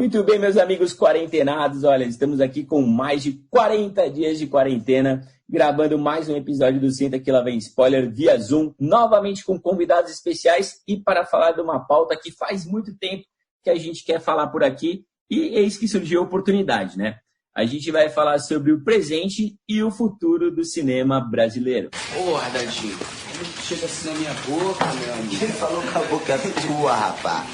Muito bem, meus amigos quarentenados, olha, estamos aqui com mais de 40 dias de quarentena, gravando mais um episódio do Senta Que Lá Vem Spoiler via Zoom, novamente com convidados especiais e para falar de uma pauta que faz muito tempo que a gente quer falar por aqui e eis que surgiu a oportunidade, né? A gente vai falar sobre o presente e o futuro do cinema brasileiro. Porra, Dadinho, chega assim na minha boca, meu amigo. Quem falou com a boca tua, rapaz?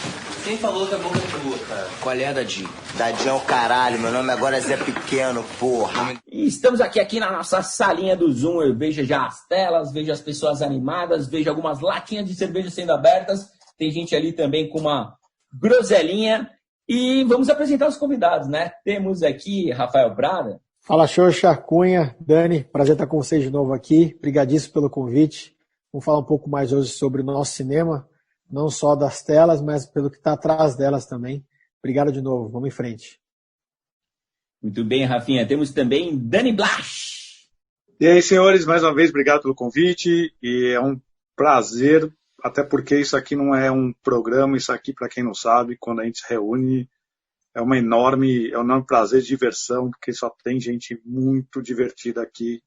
Quem falou com a boca tua, cara? Qual é, Dadinho? Dadinho é o caralho, meu nome agora é Zé Pequeno, porra. E estamos aqui na nossa salinha do Zoom, eu vejo já as telas, vejo as pessoas animadas, vejo algumas latinhas de cerveja sendo abertas, tem gente ali também com uma groselinha. E vamos apresentar os convidados, né? Temos aqui Rafael Prada. Fala, Xoxa, Cunha, Dani, prazer estar com vocês de novo aqui. Obrigadíssimo pelo convite. Vamos falar um pouco mais hoje sobre o nosso cinema, não só das telas, mas pelo que está atrás delas também. Obrigado de novo, vamos em frente. Muito bem, Rafinha. Temos também Dani Blasch. E aí, senhores, mais uma vez, obrigado pelo convite. E é um prazer, até porque isso aqui não é um programa, isso aqui, para quem não sabe, quando a gente se reúne, é um enorme prazer de diversão, porque só tem gente muito divertida aqui.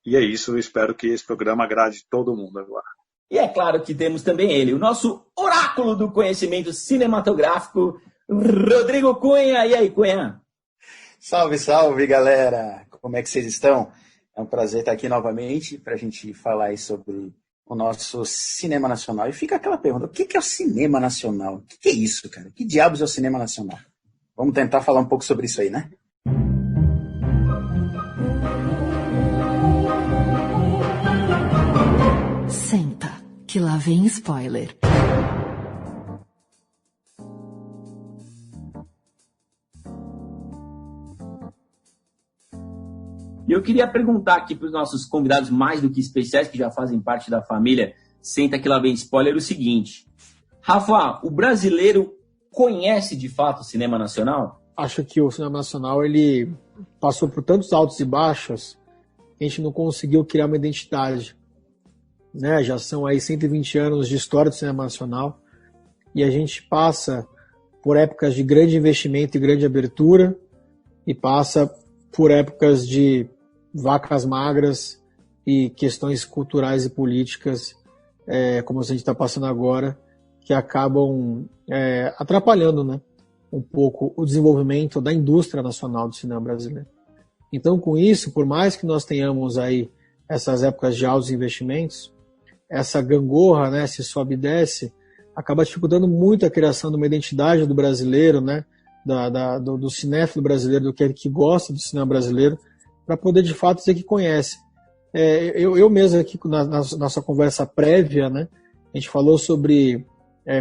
E é isso, eu espero que esse programa agrade todo mundo agora. E é claro que temos também ele, o nosso oráculo do conhecimento cinematográfico, Rodrigo Cunha. E aí, Cunha? Salve, salve, galera! Como é que vocês estão? É um prazer estar aqui novamente para a gente falar aí sobre o nosso cinema nacional. E fica aquela pergunta, o que é o cinema nacional? O que é isso, cara? Que diabos é o cinema nacional? Vamos tentar falar um pouco sobre isso aí, né? Senta, que lá vem spoiler. E eu queria perguntar aqui para os nossos convidados mais do que especiais, que já fazem parte da família Senta Que Lá Vem Spoiler, o seguinte. Rafa, o brasileiro conhece de fato o cinema nacional? Acho que o cinema nacional ele passou por tantos altos e baixos que a gente não conseguiu criar uma identidade. Né? Já são aí 120 anos de história do cinema nacional e a gente passa por épocas de grande investimento e grande abertura e passa por épocas de vacas magras e questões culturais e políticas, como a gente está passando agora, que acabam atrapalhando, né, um pouco o desenvolvimento da indústria nacional do cinema brasileiro. Então, com isso, por mais que nós tenhamos aí essas épocas de altos investimentos, essa gangorra, né, se sobe e desce, acaba dificultando muito a criação de uma identidade do brasileiro, né, do cinéfilo brasileiro, do que gosta do cinema brasileiro, para poder de fato dizer que conhece. Eu mesmo aqui na nossa conversa prévia, né, a gente falou sobre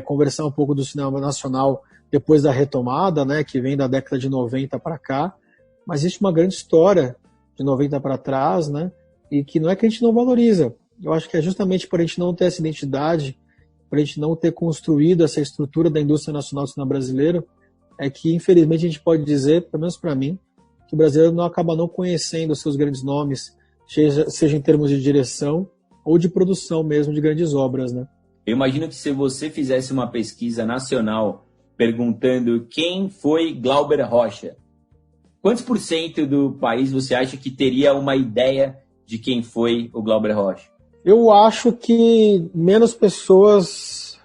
conversar um pouco do cinema nacional depois da retomada, né, que vem da década de 90 para cá, mas existe uma grande história de 90 para trás, né, e que não é que a gente não valoriza. Eu acho que é justamente por a gente não ter essa identidade, por a gente não ter construído essa estrutura da indústria nacional do cinema brasileiro, é que, infelizmente, a gente pode dizer, pelo menos para mim, que o brasileiro não acaba não conhecendo os seus grandes nomes, seja em termos de direção ou de produção mesmo de grandes obras, né? Eu imagino que se você fizesse uma pesquisa nacional perguntando quem foi Glauber Rocha, quantos por cento do país você acha que teria uma ideia de quem foi o Glauber Rocha? Eu acho que menos pessoas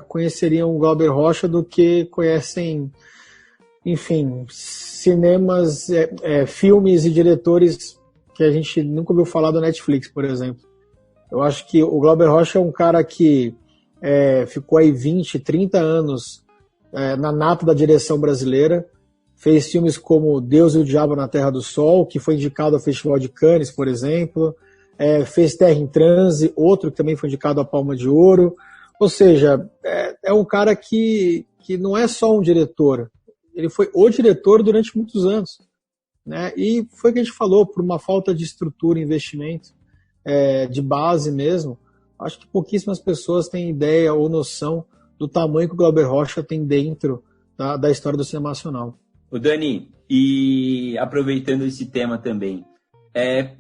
conheceriam o Glauber Rocha do que conhecem, enfim, cinemas, filmes e diretores que a gente nunca ouviu falar da Netflix, por exemplo. Eu acho que o Glauber Rocha é um cara que ficou aí 20, 30 anos na nata da direção brasileira, fez filmes como Deus e o Diabo na Terra do Sol, que foi indicado ao Festival de Cannes, por exemplo, fez Terra em Transe, outro que também foi indicado à Palma de Ouro. Ou seja, é um cara que não é só um diretor, ele foi o diretor durante muitos anos, né? E foi o que a gente falou, por uma falta de estrutura, investimento, de base mesmo, acho que pouquíssimas pessoas têm ideia ou noção do tamanho que o Glauber Rocha tem dentro da história do cinema nacional. O Dani, e aproveitando esse tema também,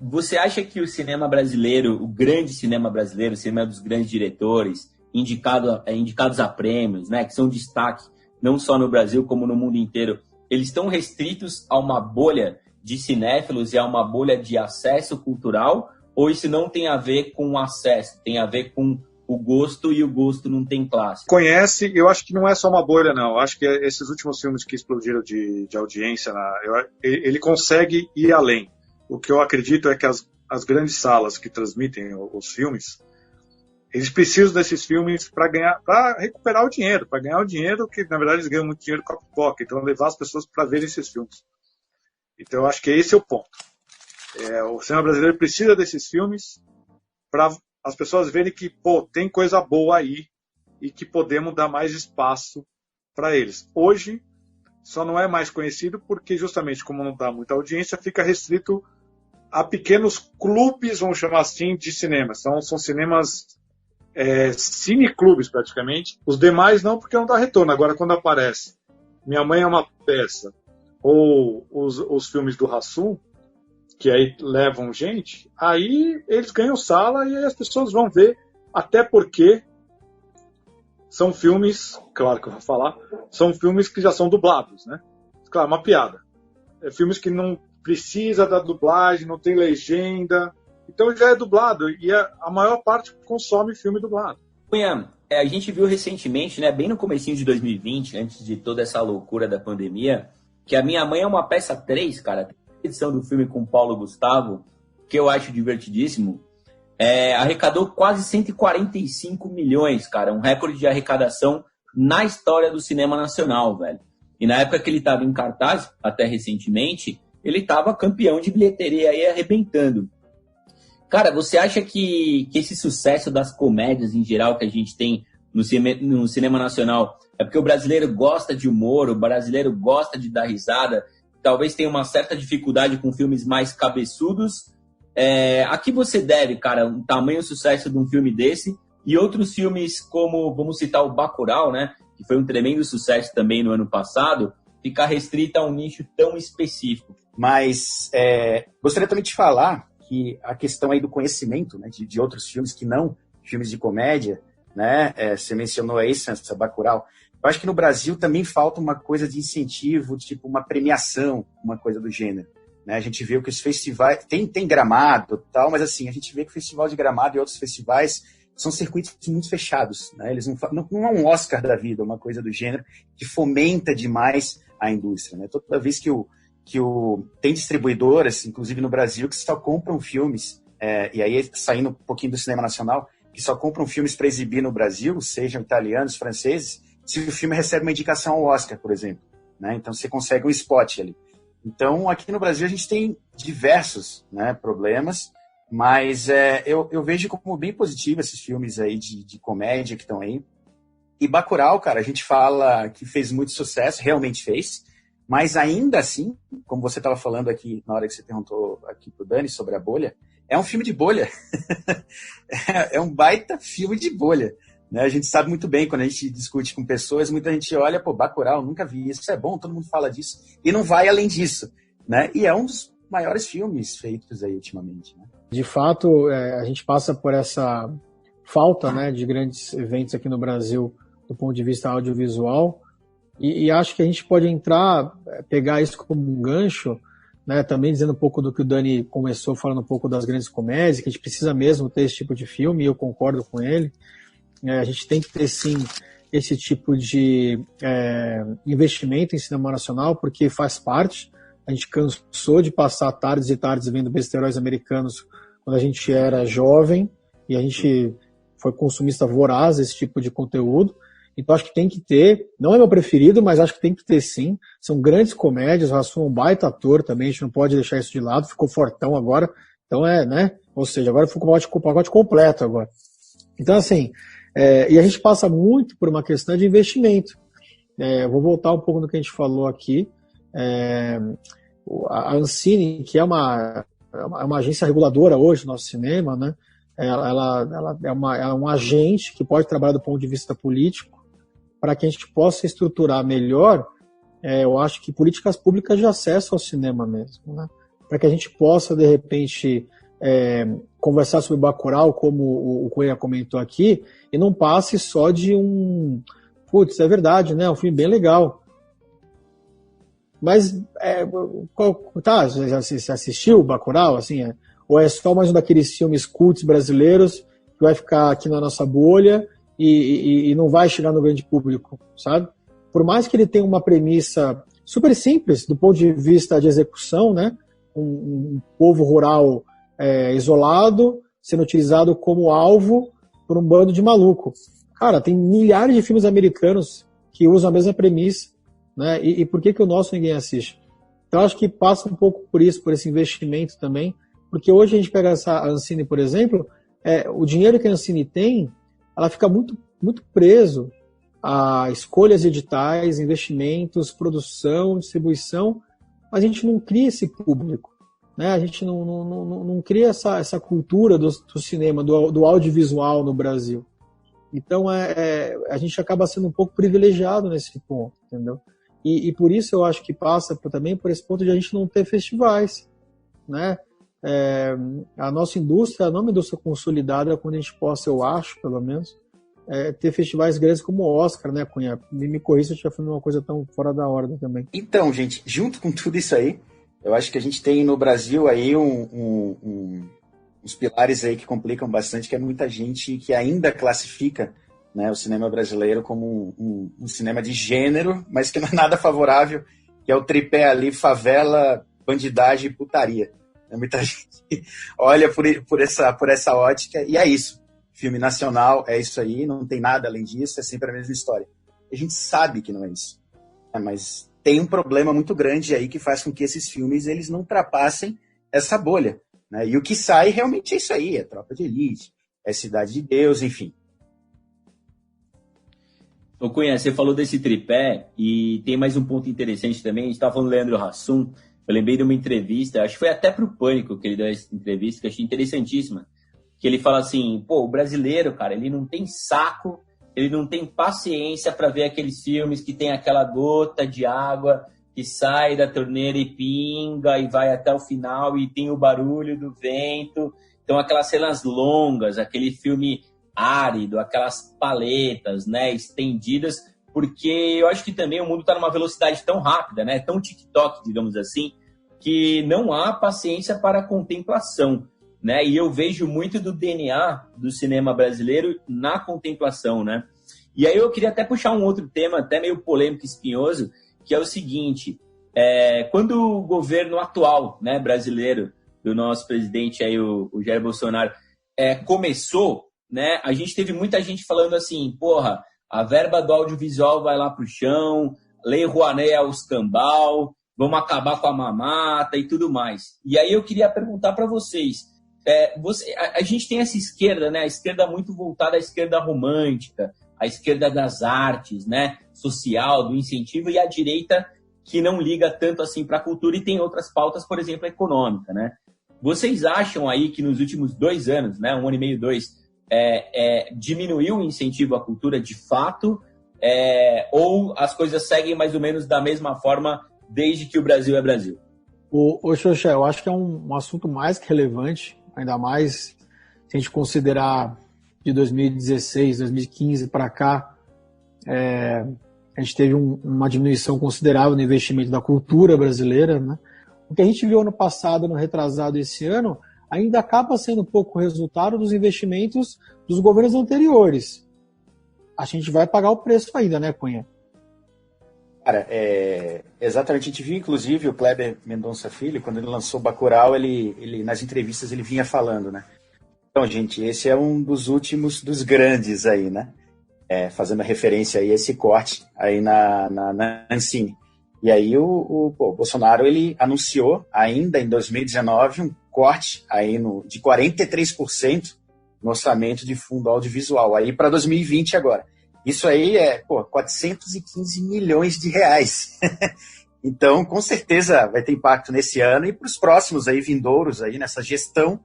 você acha que o cinema brasileiro, o grande cinema brasileiro, o cinema dos grandes diretores, indicados a prêmios, né, que são destaque não só no Brasil como no mundo inteiro, eles estão restritos a uma bolha de cinéfilos e a uma bolha de acesso cultural? Ou isso não tem a ver com o acesso, tem a ver com o gosto, e o gosto não tem classe? Conhece, eu acho que não é só uma bolha, não. Eu acho que esses últimos filmes que explodiram de audiência, ele consegue ir além. O que eu acredito é que as grandes salas que transmitem os filmes, eles precisam desses filmes para recuperar o dinheiro, para ganhar o dinheiro, que na verdade eles ganham muito dinheiro com a pipoca, então levar as pessoas para verem esses filmes. Então eu acho que esse é o ponto. O cinema brasileiro precisa desses filmes para as pessoas verem que, tem coisa boa aí e que podemos dar mais espaço para eles. Hoje, só não é mais conhecido porque, justamente, como não dá muita audiência, fica restrito a pequenos clubes, vamos chamar assim, de cinema. São cinemas, cineclubes, praticamente. Os demais não, porque não dá retorno. Agora, quando aparece Minha Mãe é uma Peça ou os filmes do Hassum, que aí levam gente, aí eles ganham sala e aí as pessoas vão ver, até porque são filmes, claro que eu vou falar, são filmes que já são dublados, né? Claro, uma piada. Filmes que não precisa da dublagem, não tem legenda, então já é dublado, e a maior parte consome filme dublado. Cunha, a gente viu recentemente, né, bem no comecinho de 2020, antes de toda essa loucura da pandemia, que A Minha Mãe é uma Peça 3, cara, edição do filme com Paulo Gustavo, que eu acho divertidíssimo, arrecadou quase 145 milhões, cara, um recorde de arrecadação na história do cinema nacional, velho. E na época que ele estava em cartaz, até recentemente, ele estava campeão de bilheteria aí, arrebentando. Cara, você acha que esse sucesso das comédias em geral que a gente tem no cinema nacional é porque o brasileiro gosta de humor, o brasileiro gosta de dar risada, talvez tenha uma certa dificuldade com filmes mais cabeçudos? A que você deve, cara, um tamanho sucesso de um filme desse e outros filmes como, vamos citar o Bacurau, né, que foi um tremendo sucesso também no ano passado, ficar restrita a um nicho tão específico? Mas gostaria também de falar que a questão aí do conhecimento, né, de outros filmes que não filmes de comédia, né, você mencionou aí, Sansa, Bacurau. Eu acho que no Brasil também falta uma coisa de incentivo, tipo uma premiação, uma coisa do gênero. Né? A gente vê que os festivais... Tem Gramado e tal, mas assim, a gente vê que o Festival de Gramado e outros festivais são circuitos muito fechados. Né? Eles não é um Oscar da vida, uma coisa do gênero, que fomenta demais a indústria. Né? Toda vez que tem distribuidoras, inclusive no Brasil, que só compram filmes, e aí saindo um pouquinho do cinema nacional, que só compram filmes para exibir no Brasil, sejam italianos, franceses, se o filme recebe uma indicação ao Oscar, por exemplo. Né? Então, você consegue um spot ali. Então, aqui no Brasil, a gente tem diversos, né, problemas, mas eu vejo como bem positivo esses filmes aí de comédia que estão aí. E Bacurau, cara, a gente fala que fez muito sucesso, realmente fez, mas ainda assim, como você estava falando aqui, na hora que você perguntou aqui pro Dani sobre a bolha, é um filme de bolha. É um baita filme de bolha. Né? A gente sabe muito bem, quando a gente discute com pessoas, muita gente olha, Bacurau, nunca vi isso é bom, todo mundo fala disso, e não vai além disso. Né? E é um dos maiores filmes feitos aí ultimamente. Né? De fato, a gente passa por essa falta, né, de grandes eventos aqui no Brasil do ponto de vista audiovisual, e acho que a gente pode pegar isso como um gancho, né, também dizendo um pouco do que o Dani começou, falando um pouco das grandes comédias, que a gente precisa mesmo ter esse tipo de filme, e eu concordo com ele. A gente tem que ter, sim, esse tipo de investimento em cinema nacional, porque faz parte. A gente cansou de passar tardes e tardes vendo besterol americanos quando a gente era jovem, e a gente foi consumista voraz desse tipo de conteúdo. Então acho que tem que ter, não é meu preferido, mas acho que tem que ter sim. São grandes comédias, o Hassum é um baita ator também, a gente não pode deixar isso de lado, ficou fortão agora. Então né? Ou seja, agora ficou o pacote completo agora. Então assim... e a gente passa muito por uma questão de investimento. Vou voltar um pouco no que a gente falou aqui. A Ancine, que é uma agência reguladora hoje do nosso cinema, né? Ela é um agente que pode trabalhar do ponto de vista político para que a gente possa estruturar melhor, eu acho que políticas públicas de acesso ao cinema mesmo, né? Para que a gente possa, de repente, conversar sobre Bacurau, como o Coelho comentou aqui, e não passe só de um Putz, é verdade, né? É um filme bem legal. Mas, você assistiu Bacurau, assim? Ou é só mais um daqueles filmes cults brasileiros que vai ficar aqui na nossa bolha e não vai chegar no grande público, sabe? Por mais que ele tenha uma premissa super simples do ponto de vista de execução, né? Um povo rural isolado sendo utilizado como alvo por um bando de maluco. Cara, tem milhares de filmes americanos que usam a mesma premissa, né? E por que o nosso ninguém assiste? Então, acho que passa um pouco por isso, por esse investimento também, porque hoje a gente pega a Ancine, por exemplo, o dinheiro que a Ancine tem, ela fica muito, muito preso a escolhas editais, investimentos, produção, distribuição, mas a gente não cria esse público, né? A gente não cria essa cultura do cinema, do audiovisual no Brasil. Então, a gente acaba sendo um pouco privilegiado nesse ponto, entendeu? E por isso eu acho que passa também por esse ponto de a gente não ter festivais, né? A nossa indústria não é uma indústria consolidada quando a gente possa, eu acho, pelo menos, ter festivais grandes como o Oscar, né, Cunha? Me corrija se eu estiver falando uma coisa tão fora da ordem também. Então, gente, junto com tudo isso aí, eu acho que a gente tem no Brasil aí uns pilares aí que complicam bastante, que é muita gente que ainda classifica, né, o cinema brasileiro como um cinema de gênero, mas que não é nada favorável, que é o tripé ali, favela, bandidagem e putaria. Muita gente olha por essa ótica, e é isso. Filme nacional é isso aí, não tem nada além disso, é sempre a mesma história. A gente sabe que não é isso, mas tem um problema muito grande aí que faz com que esses filmes eles não ultrapassem essa bolha, né? E o que sai realmente é isso aí, é Tropa de Elite, é Cidade de Deus, enfim. Ô Cunha, você falou desse tripé e tem mais um ponto interessante também. A gente estava falando do Leandro Hassum. Eu lembrei de uma entrevista, acho que foi até para o Pânico que ele deu essa entrevista, que eu achei interessantíssima. Que ele fala assim, o brasileiro, cara, ele não tem saco, ele não tem paciência para ver aqueles filmes que tem aquela gota de água que sai da torneira e pinga e vai até o final e tem o barulho do vento. Então, aquelas cenas longas, aquele filme árido, aquelas paletas, né, estendidas, porque eu acho que também o mundo está numa velocidade tão rápida, né, tão TikTok, digamos assim, que não há paciência para a contemplação, né, e eu vejo muito do DNA do cinema brasileiro na contemplação, né. E aí eu queria até puxar um outro tema, até meio polêmico e espinhoso, que é o seguinte, quando o governo atual, né, brasileiro, do nosso presidente aí, o Jair Bolsonaro, começou, né, a gente teve muita gente falando assim, porra, a verba do audiovisual vai lá pro chão, Lei Rouanet é os cambal, vamos acabar com a mamata e tudo mais. E aí eu queria perguntar para vocês, a gente tem essa esquerda, né, a esquerda muito voltada à esquerda romântica, a esquerda das artes, né, social, do incentivo, e a direita que não liga tanto assim para a cultura e tem outras pautas, por exemplo, a econômica, né? Vocês acham aí que nos últimos 2 anos, né, 1 ano e meio, 2, diminuiu o incentivo à cultura de fato, ou as coisas seguem mais ou menos da mesma forma desde que o Brasil é Brasil? Ô Xoxa, eu acho que é um assunto mais que relevante, ainda mais se a gente considerar de 2016, 2015 para cá, a gente teve uma diminuição considerável no investimento da cultura brasileira, né? O que a gente viu ano passado, ano retrasado esse ano, ainda acaba sendo um pouco resultado dos investimentos dos governos anteriores. A gente vai pagar o preço ainda, né, Cunha? Cara, exatamente, a gente viu inclusive o Kleber Mendonça Filho, quando ele lançou Bacurau, ele nas entrevistas ele vinha falando, né? Então, gente, esse é um dos últimos dos grandes aí, né? Fazendo referência aí a esse corte aí na Ancine. E aí o Bolsonaro, ele anunciou ainda em 2019 um corte aí de 43% no orçamento de fundo audiovisual, aí para 2020 agora. Isso aí 415 milhões de reais. Então, com certeza vai ter impacto nesse ano e para os próximos aí, vindouros aí, nessa gestão.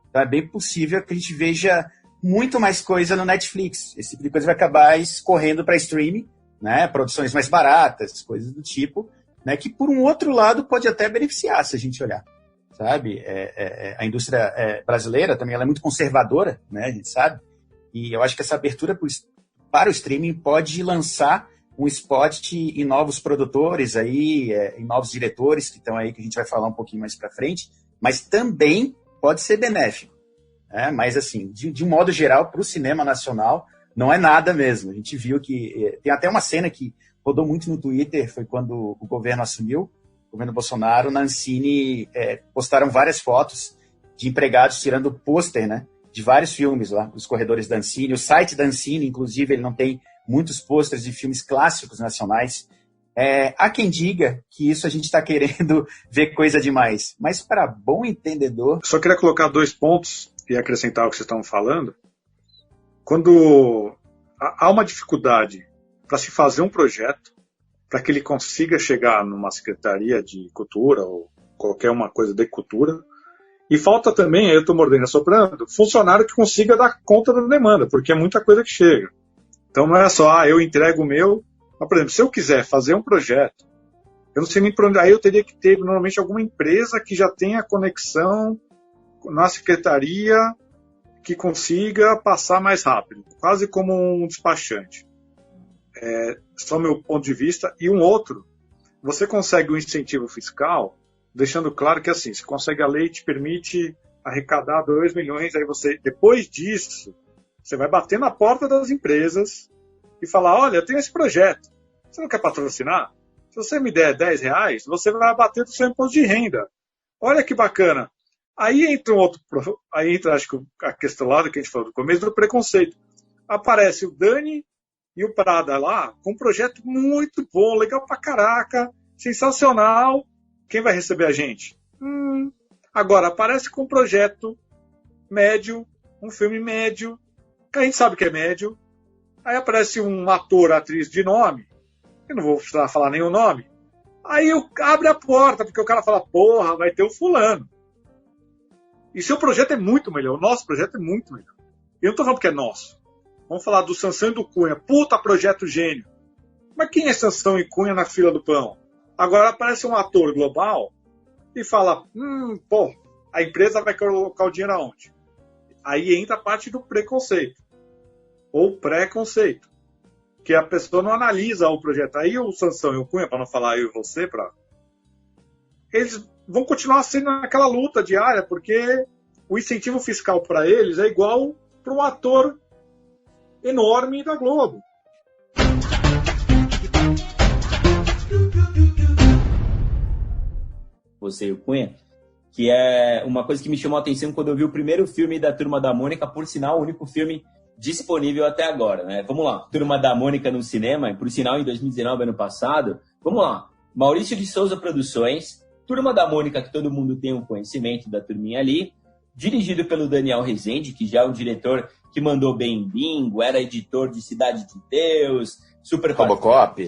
Então é bem possível que a gente veja muito mais coisa no Netflix. Esse tipo de coisa vai acabar escorrendo para streaming, né? Produções mais baratas, coisas do tipo, né? Que por um outro lado pode até beneficiar, se a gente olhar, sabe? A indústria brasileira também ela é muito conservadora, né? A gente sabe. E eu acho que essa abertura para o streaming, pode lançar um spot em novos produtores, aí, em novos diretores que estão aí, que a gente vai falar um pouquinho mais para frente, mas também pode ser benéfico. Mas, assim, de um modo geral, para o cinema nacional, não é nada mesmo. A gente viu que tem até uma cena que rodou muito no Twitter, foi quando o governo assumiu, o governo Bolsonaro, na Ancine, postaram várias fotos de empregados tirando pôster, né, de vários filmes lá, os corredores da Ancine. O site da Ancine, inclusive, ele não tem muitos pôsteres de filmes clássicos nacionais. Há quem diga que isso a gente está querendo ver coisa demais, mas para bom entendedor... Só queria colocar 2 pontos e acrescentar o que vocês estão falando. Quando há uma dificuldade para se fazer um projeto, para que ele consiga chegar numa secretaria de cultura ou qualquer uma coisa de cultura, e falta também, aí eu estou mordendo e assoprando, funcionário que consiga dar conta da demanda, porque é muita coisa que chega. Então não é só, eu entrego o meu, mas, por exemplo, se eu quiser fazer um projeto, eu não sei nem por onde, aí eu teria que ter normalmente alguma empresa que já tenha conexão na secretaria que consiga passar mais rápido, quase como um despachante. Só meu ponto de vista. E um outro, você consegue um incentivo fiscal, deixando claro que assim, você consegue, a lei te permite arrecadar 2 milhões, aí você, depois disso, você vai bater na porta das empresas e falar, olha, eu tenho esse projeto, você não quer patrocinar? Se você me der R$10, você vai abater do seu imposto de renda. Olha que bacana. Aí entra acho que a questão lá que a gente falou do começo, do preconceito. Aparece o Dani e o Prada lá, com um projeto muito bom, legal pra caraca, sensacional. Quem vai receber a gente? Agora, aparece com um projeto médio, um filme médio, que a gente sabe que é médio. Aí aparece um ator, atriz de nome, eu não vou precisar falar nenhum nome. Aí abre a porta, porque o cara fala, porra, vai ter o fulano. E seu projeto é muito melhor, o nosso projeto é muito melhor. Eu não estou falando que é nosso. Vamos falar do Sansão e do Cunha. Puta, projeto gênio. Mas quem é Sansão e Cunha na fila do pão? Agora aparece um ator global e fala, a empresa vai colocar o dinheiro aonde? Aí entra a parte do preconceito. Ou preconceito. Que a pessoa não analisa o projeto. Aí o Sansão e o Cunha, para não falar eu e você, eles vão continuar sendo naquela luta diária, porque o incentivo fiscal para eles é igual para um ator enorme da Globo. Você e o Cunha, que é uma coisa que me chamou a atenção quando eu vi o primeiro filme da Turma da Mônica, por sinal, o único filme disponível até agora, né? Vamos lá, Turma da Mônica no cinema, por sinal, em 2019, ano passado. Vamos lá, Maurício de Souza Produções, Turma da Mônica, que todo mundo tem um conhecimento da turminha ali, dirigido pelo Daniel Rezende, que já é um diretor que mandou bem em Bingo, era editor de Cidade de Deus, Robocop,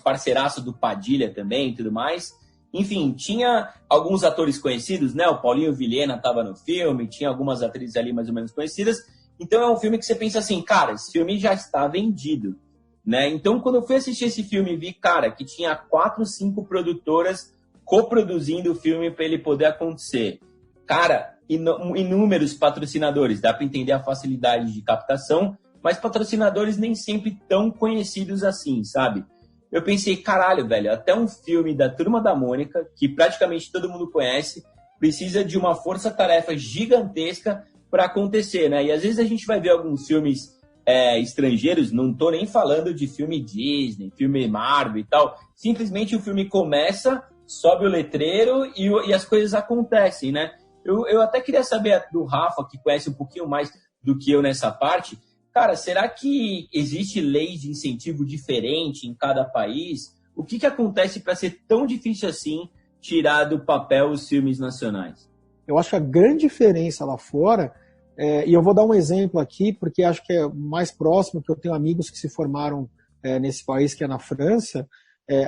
parceiraço do Padilha também e tudo mais. Enfim, tinha alguns atores conhecidos, né? O Paulinho Vilhena estava no filme, tinha algumas atrizes ali mais ou menos conhecidas. Então é um filme que você pensa assim, cara, esse filme já está vendido, né? Então quando eu fui assistir esse filme, vi, cara, que tinha 4, 5 produtoras coproduzindo o filme para ele poder acontecer. Cara, inúmeros patrocinadores, dá para entender a facilidade de captação, mas patrocinadores nem sempre tão conhecidos assim, sabe? Eu pensei, caralho, velho, até um filme da Turma da Mônica, que praticamente todo mundo conhece, precisa de uma força-tarefa gigantesca para acontecer, né? E às vezes a gente vai ver alguns filmes estrangeiros, não tô nem falando de filme Disney, filme Marvel e tal, simplesmente o filme começa, sobe o letreiro e as coisas acontecem, né? Eu até queria saber do Rafa, que conhece um pouquinho mais do que eu nessa parte. Cara, será que existe leis de incentivo diferente em cada país? O que acontece para ser tão difícil assim tirar do papel os filmes nacionais? Eu acho que a grande diferença lá fora, e eu vou dar um exemplo aqui, porque acho que é mais próximo, que eu tenho amigos que se formaram nesse país, que é na França.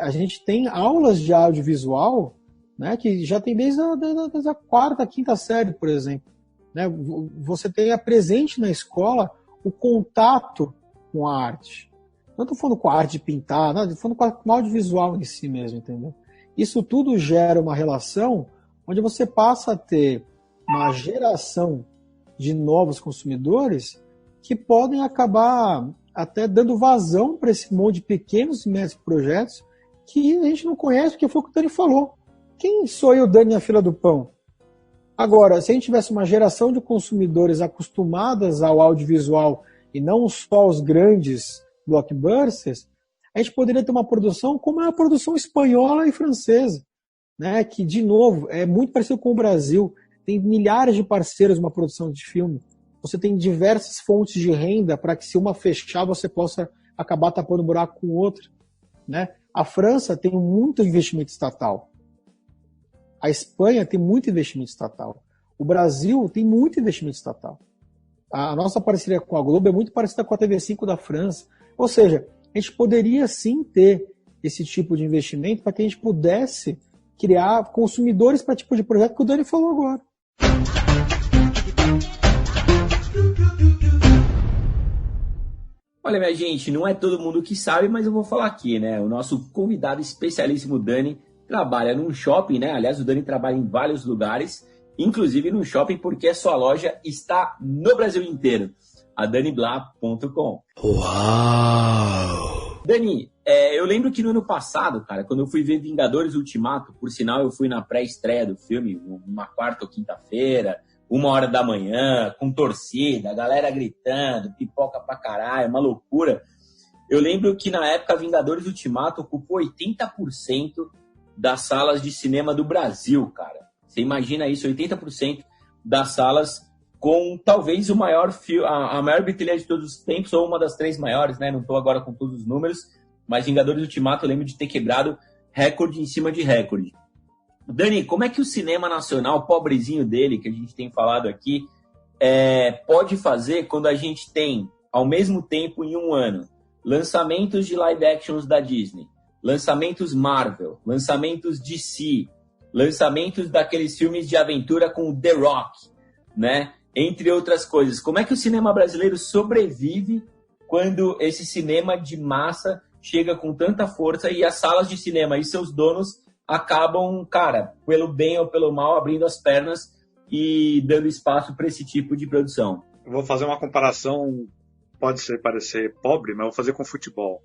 A gente tem aulas de audiovisual, né, que já tem desde a 4ª, 5ª série, por exemplo. Né? Você tem presente na escola o contato com a arte. Não estou falando com a arte de pintar, não, estou falando com o audiovisual em si mesmo, entendeu? Isso tudo gera uma relação onde você passa a ter uma geração de novos consumidores que podem acabar até dando vazão para esse monte de pequenos e médios projetos que a gente não conhece, porque foi o que o Dani falou. Quem sou eu, Dani, na fila do pão? Agora, se a gente tivesse uma geração de consumidores acostumadas ao audiovisual e não só os grandes blockbusters, a gente poderia ter uma produção como é a produção espanhola e francesa, né? Que, de novo, é muito parecido com o Brasil. Tem milhares de parceiros numa produção de filme. Você tem diversas fontes de renda para que, se uma fechar, você possa acabar tapando buraco com outra, né? A França tem muito investimento estatal. A Espanha tem muito investimento estatal. O Brasil tem muito investimento estatal. A nossa parceria com a Globo é muito parecida com a TV5 da França. Ou seja, a gente poderia sim ter esse tipo de investimento para que a gente pudesse criar consumidores para tipo de projeto que o Dani falou agora. Olha, minha gente, não é todo mundo que sabe, mas eu vou falar aqui, né? O nosso convidado especialíssimo, Dani, trabalha num shopping, né? Aliás, o Dani trabalha em vários lugares, inclusive num shopping, porque a sua loja está no Brasil inteiro. A danibla.com. Uau! Dani, eu lembro que no ano passado, cara, quando eu fui ver Vingadores Ultimato, por sinal, eu fui na pré-estreia do filme, uma quarta ou quinta-feira, 1h da manhã, com torcida, a galera gritando, pipoca pra caralho, uma loucura. Eu lembro que na época Vingadores Ultimato ocupou 80% das salas de cinema do Brasil, cara. Você imagina isso, 80% das salas com talvez o maior filme, a maior bilheteria de todos os tempos, ou uma das 3 maiores, né? Não estou agora com todos os números, mas Vingadores Ultimato eu lembro de ter quebrado recorde em cima de recorde. Dani, como é que o cinema nacional, pobrezinho dele, que a gente tem falado aqui, pode fazer quando a gente tem, ao mesmo tempo, em um ano, lançamentos de live actions da Disney, lançamentos Marvel, lançamentos DC, lançamentos daqueles filmes de aventura com The Rock, né? Entre outras coisas. Como é que o cinema brasileiro sobrevive quando esse cinema de massa chega com tanta força e as salas de cinema e seus donos acabam, cara, pelo bem ou pelo mal, abrindo as pernas e dando espaço para esse tipo de produção? Eu vou fazer uma comparação, parecer pobre, mas eu vou fazer com futebol.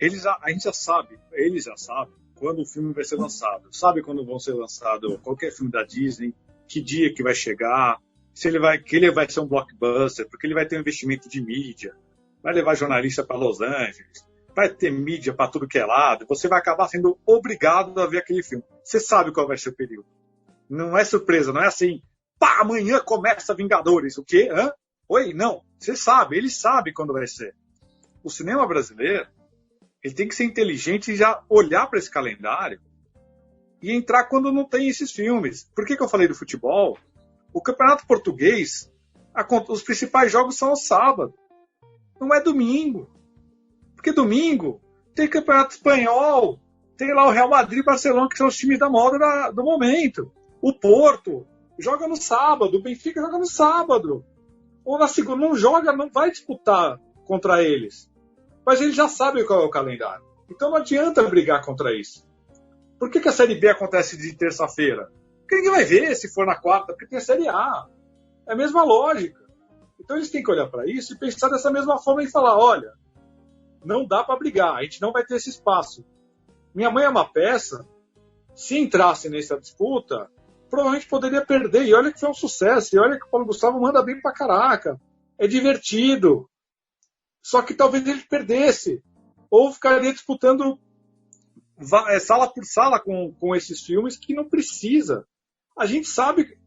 A gente já sabe, eles já sabem quando o filme vai ser lançado. Sabe quando vão ser lançado qualquer filme da Disney, que dia que vai chegar, que ele vai ser um blockbuster, porque ele vai ter um investimento de mídia, vai levar jornalista para Los Angeles, vai ter mídia para tudo que é lado, você vai acabar sendo obrigado a ver aquele filme. Você sabe qual vai ser o período. Não é surpresa, não é assim, pá, amanhã começa Vingadores, o quê? Hã? Oi? Não, você sabe, ele sabe quando vai ser. O cinema brasileiro, ele tem que ser inteligente e já olhar para esse calendário e entrar quando não tem esses filmes. Por que eu falei do futebol? O Campeonato Português, os principais jogos são aos sábados, não é domingo. Porque domingo tem Campeonato Espanhol, tem lá o Real Madrid e Barcelona, que são os times da moda do momento. O Porto joga no sábado, o Benfica joga no sábado. Ou na segunda, não joga, não vai disputar contra eles. Mas eles já sabem qual é o calendário. Então não adianta brigar contra isso. Por que a Série B acontece de terça-feira? Porque ninguém vai ver se for na quarta, porque tem a Série A. É a mesma lógica. Então eles têm que olhar para isso e pensar dessa mesma forma e falar, olha, não dá para brigar, a gente não vai ter esse espaço. Minha Mãe é uma Peça, se entrasse nessa disputa, provavelmente poderia perder. E olha que foi um sucesso, e olha que o Paulo Gustavo manda bem pra caraca. É divertido. Só que talvez ele perdesse. Ou ficaria disputando sala por sala com esses filmes que não precisa. A gente sabe,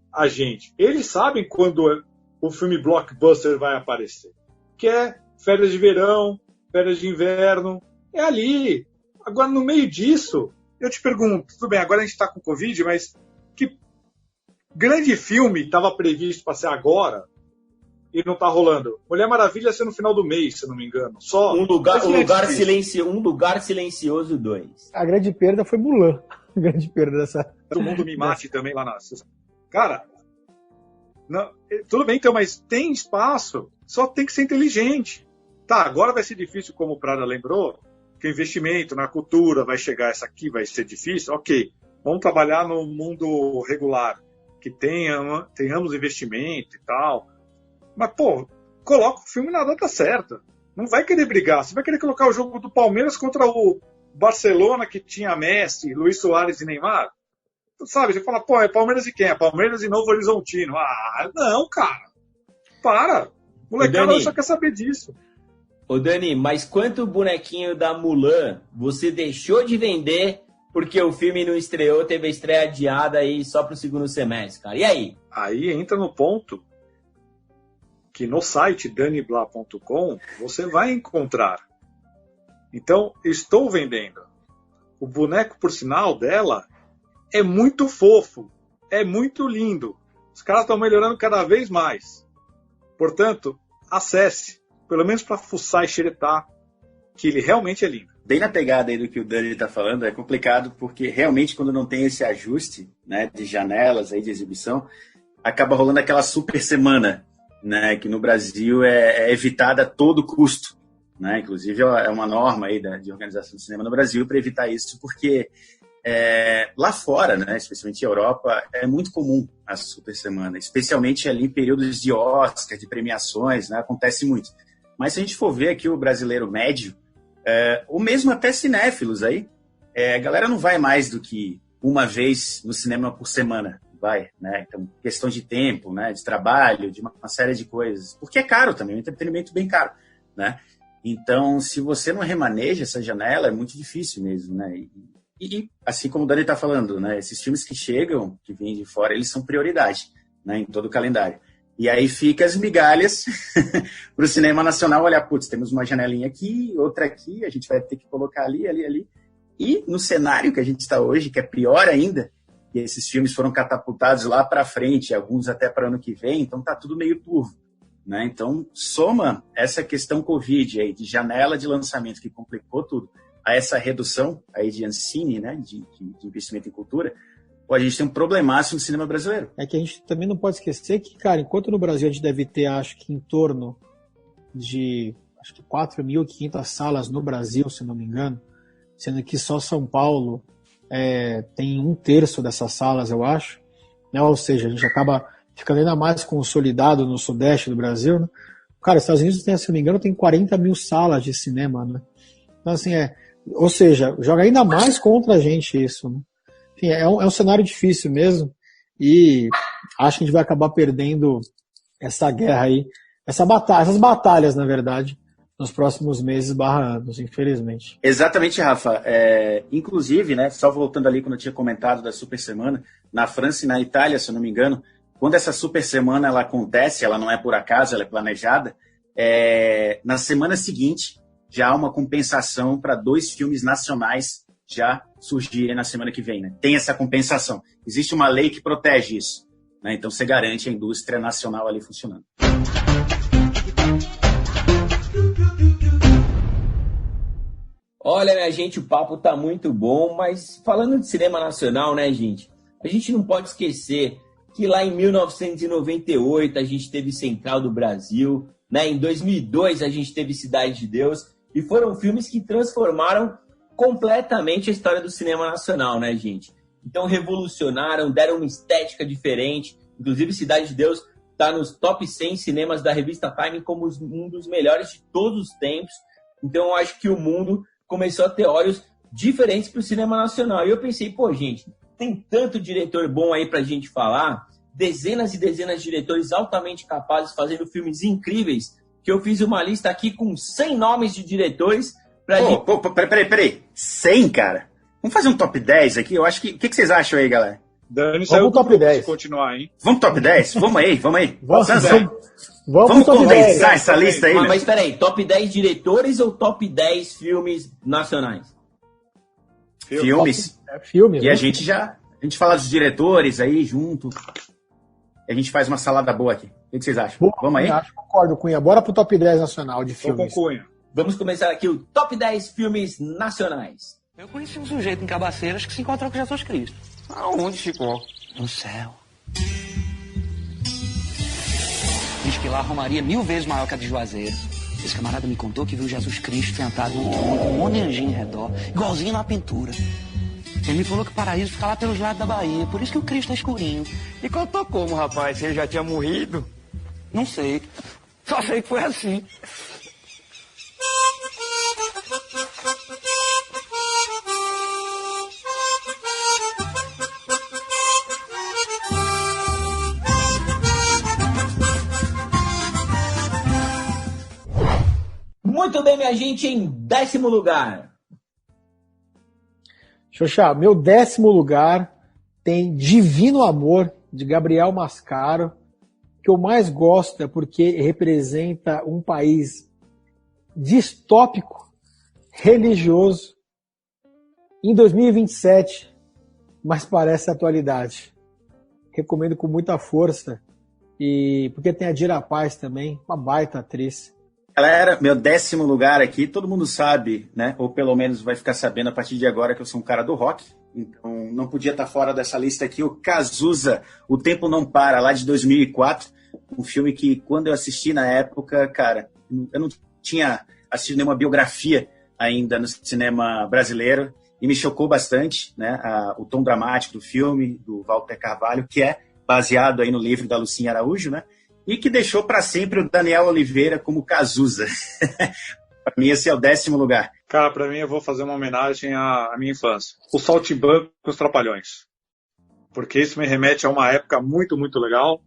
eles sabem quando o filme blockbuster vai aparecer. Que é férias de verão, férias de inverno, é ali. Agora, no meio disso, eu te pergunto, tudo bem, agora a gente está com Covid, mas que grande filme estava previsto para ser agora e não está rolando? Mulher Maravilha ia ser no final do mês, se não me engano. Só Um Lugar Silencioso 2. A grande perda foi Mulan. A grande perda dessa... Todo mundo me mate também lá na... Cara, não, tudo bem então, mas tem espaço, só tem que ser inteligente. Tá, agora vai ser difícil, como o Prada lembrou, que o investimento na cultura vai chegar, essa aqui vai ser difícil, ok, vamos trabalhar no mundo regular, que tenhamos investimento e tal. Mas, pô, coloca o filme na data certa. Não vai querer brigar. Você vai querer colocar o jogo do Palmeiras contra o Barcelona, que tinha Messi, Luís Soares e Neymar? Sabe, você fala, pô, é Palmeiras e quem? É Palmeiras e Novo Horizontino. Ah, não, cara. Para. Molecada só quer saber disso. Ô Dani, mas quanto bonequinho da Mulan você deixou de vender porque o filme não estreou, teve a estreia adiada aí só pro segundo semestre, cara? E aí? Aí entra no ponto que no site danibla.com você vai encontrar. Então, estou vendendo. O boneco, por sinal, dela é muito fofo, é muito lindo. Os caras estão melhorando cada vez mais. Portanto, acesse, pelo menos para fuçar e xeretar, que ele realmente é lindo. Bem na pegada aí do que o Dani está falando, é complicado porque realmente quando não tem esse ajuste, né, de janelas aí de exibição, acaba rolando aquela super semana, né, que no Brasil é evitada a todo custo, né? Inclusive é uma norma aí de organização do cinema no Brasil para evitar isso, porque lá fora, né, especialmente na Europa, é muito comum a super semana, especialmente ali em períodos de Oscar, de premiações, né, acontece muito. Mas se a gente for ver aqui o brasileiro médio, ou mesmo até cinéfilos aí, a galera não vai mais do que uma vez no cinema por semana, vai, né? Então, questão de tempo, né, de trabalho, de uma série de coisas, porque é caro também, é um entretenimento bem caro, né? Então, se você não remaneja essa janela, é muito difícil mesmo, né? E assim como o Dani está falando, né, esses filmes que chegam, que vêm de fora, eles são prioridade, né, em todo o calendário. E aí fica as migalhas para o cinema nacional olhar, putz, temos uma janelinha aqui, outra aqui, a gente vai ter que colocar ali. E no cenário que a gente está hoje, que é pior ainda, que esses filmes foram catapultados lá para frente, alguns até para ano que vem, então tá tudo meio turvo, né? Então, soma essa questão Covid aí, de janela de lançamento que complicou tudo, a essa redução aí de Ancine, né, de investimento em cultura, a gente tem um problemaço no cinema brasileiro. É que a gente também não pode esquecer que, cara, enquanto no Brasil a gente deve ter, acho que em torno de 4.500 salas no Brasil, se não me engano, sendo que só São Paulo tem 1/3 dessas salas, eu acho, né? Ou seja, a gente acaba ficando ainda mais consolidado no sudeste do Brasil, né? Cara, os Estados Unidos, se não me engano, tem 40 mil salas de cinema, né? Então, assim, ou seja, joga ainda mais contra a gente isso, né? Enfim, é um cenário difícil mesmo, e acho que a gente vai acabar perdendo essa guerra aí, essas batalhas, na verdade, nos próximos meses / anos, infelizmente. Exatamente, Rafa. Inclusive, né, só voltando ali quando eu tinha comentado da Super Semana, na França e na Itália, se eu não me engano, quando essa Super Semana ela acontece, ela não é por acaso, ela é planejada, na semana seguinte já há uma compensação para 2 filmes nacionais já surgirem na semana que vem, né? Tem essa compensação. Existe uma lei que protege isso, né? Então você garante a indústria nacional ali funcionando. Olha, minha gente, o papo tá muito bom, mas falando de cinema nacional, né, gente? A gente não pode esquecer que lá em 1998 a gente teve Central do Brasil, né? Em 2002 a gente teve Cidade de Deus, e foram filmes que transformaram completamente a história do cinema nacional, né, gente? Então revolucionaram, deram uma estética diferente. Inclusive Cidade de Deus está nos top 100 cinemas da revista Time como um dos melhores de todos os tempos. Então eu acho que o mundo começou a ter olhos diferentes para o cinema nacional. E eu pensei, pô, gente, tem tanto diretor bom aí pra gente falar, dezenas e dezenas de diretores altamente capazes fazendo filmes incríveis, que eu fiz uma lista aqui com 100 nomes de diretores. Peraí. 100, cara? Vamos fazer um top 10 aqui? Eu acho que... O que vocês acham aí, galera? Dani saiu do top 10. Continuar, hein? Vamos pro top 10? Vamos aí. Vamos condensar essa lista aí, Mas peraí, top 10 diretores ou top 10 filmes nacionais? Filmes. Filmes. E a gente fala dos diretores aí junto. E a gente faz uma salada boa aqui. O que vocês acham? Vamos aí? Acho que concordo, Cunha. Bora pro top 10 nacional de filmes. Com Cunha. Vamos começar aqui o top 10 filmes nacionais. Eu conheci um sujeito em Cabaceiras que se encontrou com Jesus Cristo. Aonde ficou? No céu. Diz que lá a Romaria é 1000 vezes maior que a de Juazeiro. Esse camarada me contou que viu Jesus Cristo sentado num trono com um monte de anjinho em redor, igualzinho na pintura. Ele me falou que o paraíso fica lá pelos lados da Bahia, por isso que o Cristo é escurinho. E contou como, rapaz? Se ele já tinha morrido? Não sei. Só sei que foi assim. Muito bem, minha gente, em 10º lugar. Xoxá, meu 10º lugar tem Divino Amor, de Gabriel Mascaro. O que eu mais gosto é porque representa um país distópico, religioso, em 2027, mas parece atualidade. Recomendo com muita força, e porque tem a Dira Paz também, uma baita atriz. Galera, meu 10º lugar aqui, todo mundo sabe, né? Ou pelo menos vai ficar sabendo a partir de agora que eu sou um cara do rock. Então não podia estar fora dessa lista aqui. O Cazuza, O Tempo Não Para, lá de 2004. Um filme que, quando eu assisti na época, cara, eu não tinha assistido nenhuma biografia ainda no cinema brasileiro. E me chocou bastante, né? O tom dramático do filme, do Walter Carvalho, que é baseado aí no livro da Lucinha Araújo, né? E que deixou para sempre o Daniel Oliveira como Cazuza. Para mim, esse é o 10º lugar. Cara, para mim, eu vou fazer uma homenagem à minha infância. O Saltimbanco com os Trapalhões. Porque isso me remete a uma época muito, muito legal.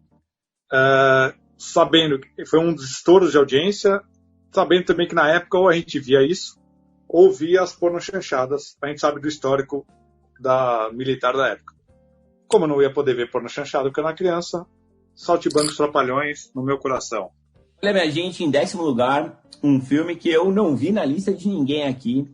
Sabendo que foi um dos estouros de audiência, sabendo também que na época ou a gente via isso, ou via as pornochanchadas. A gente sabe do histórico da militar da época. Como eu não ia poder ver pornochanchada porque eu era criança, Saltimbancos Trapalhões no meu coração. Olha, minha gente, em 10º lugar, um filme que eu não vi na lista de ninguém aqui,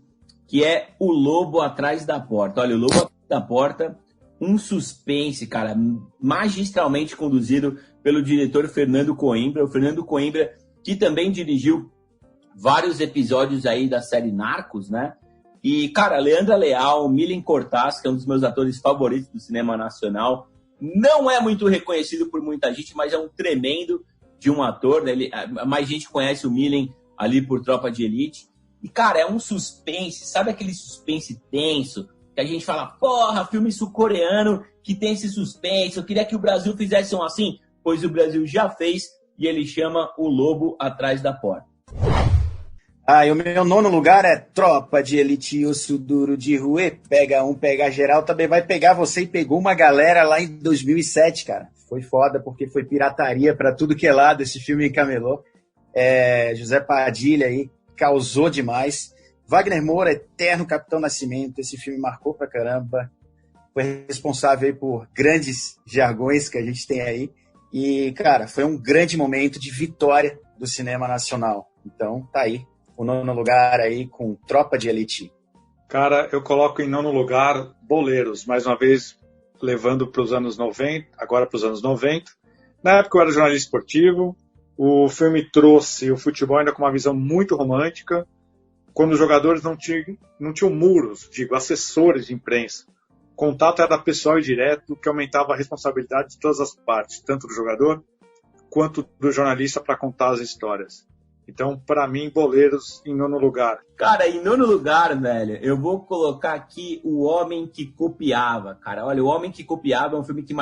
que é O Lobo Atrás da Porta. Olha, O Lobo Atrás da Porta, um suspense, cara, magistralmente conduzido pelo diretor Fernando Coimbra. O Fernando Coimbra, que também dirigiu vários episódios aí da série Narcos, né? E, cara, Leandra Leal, Milen Cortaz, que é um dos meus atores favoritos do cinema nacional, não é muito reconhecido por muita gente, mas é um tremendo de um ator, né? Mais gente conhece o Milen ali por Tropa de Elite. E, cara, é um suspense, sabe aquele suspense tenso? Que a gente fala, porra, filme sul-coreano que tem esse suspense, eu queria que o Brasil fizesse um assim, pois o Brasil já fez, e ele chama O Lobo Atrás da Porta. E o meu 9º lugar é Tropa de Elite, Osso Duro de Rua. Pega um, pega geral, também vai pegar você. E pegou uma galera lá em 2007, cara. Foi foda, porque foi pirataria pra tudo que é lado. Esse filme encamelou. José Padilha aí, causou demais. Wagner Moura, eterno Capitão Nascimento. Esse filme marcou pra caramba. Foi responsável aí por grandes jargões que a gente tem aí. E, cara, foi um grande momento de vitória do cinema nacional. Então, tá aí. O 9º lugar aí com Tropa de Elite. Cara, eu coloco em 9º lugar Boleiros, mais uma vez levando para os anos 90, agora para os anos 90. Na época eu era jornalista esportivo, o filme trouxe o futebol ainda com uma visão muito romântica, quando os jogadores não tinham muros, assessores de imprensa. O contato era pessoal e direto, que aumentava a responsabilidade de todas as partes, tanto do jogador quanto do jornalista para contar as histórias. Então, para mim, Boleiros em 9º lugar. Cara, em 9º lugar, velho, eu vou colocar aqui O Homem que Copiava, cara. Olha, O Homem que Copiava é um filme que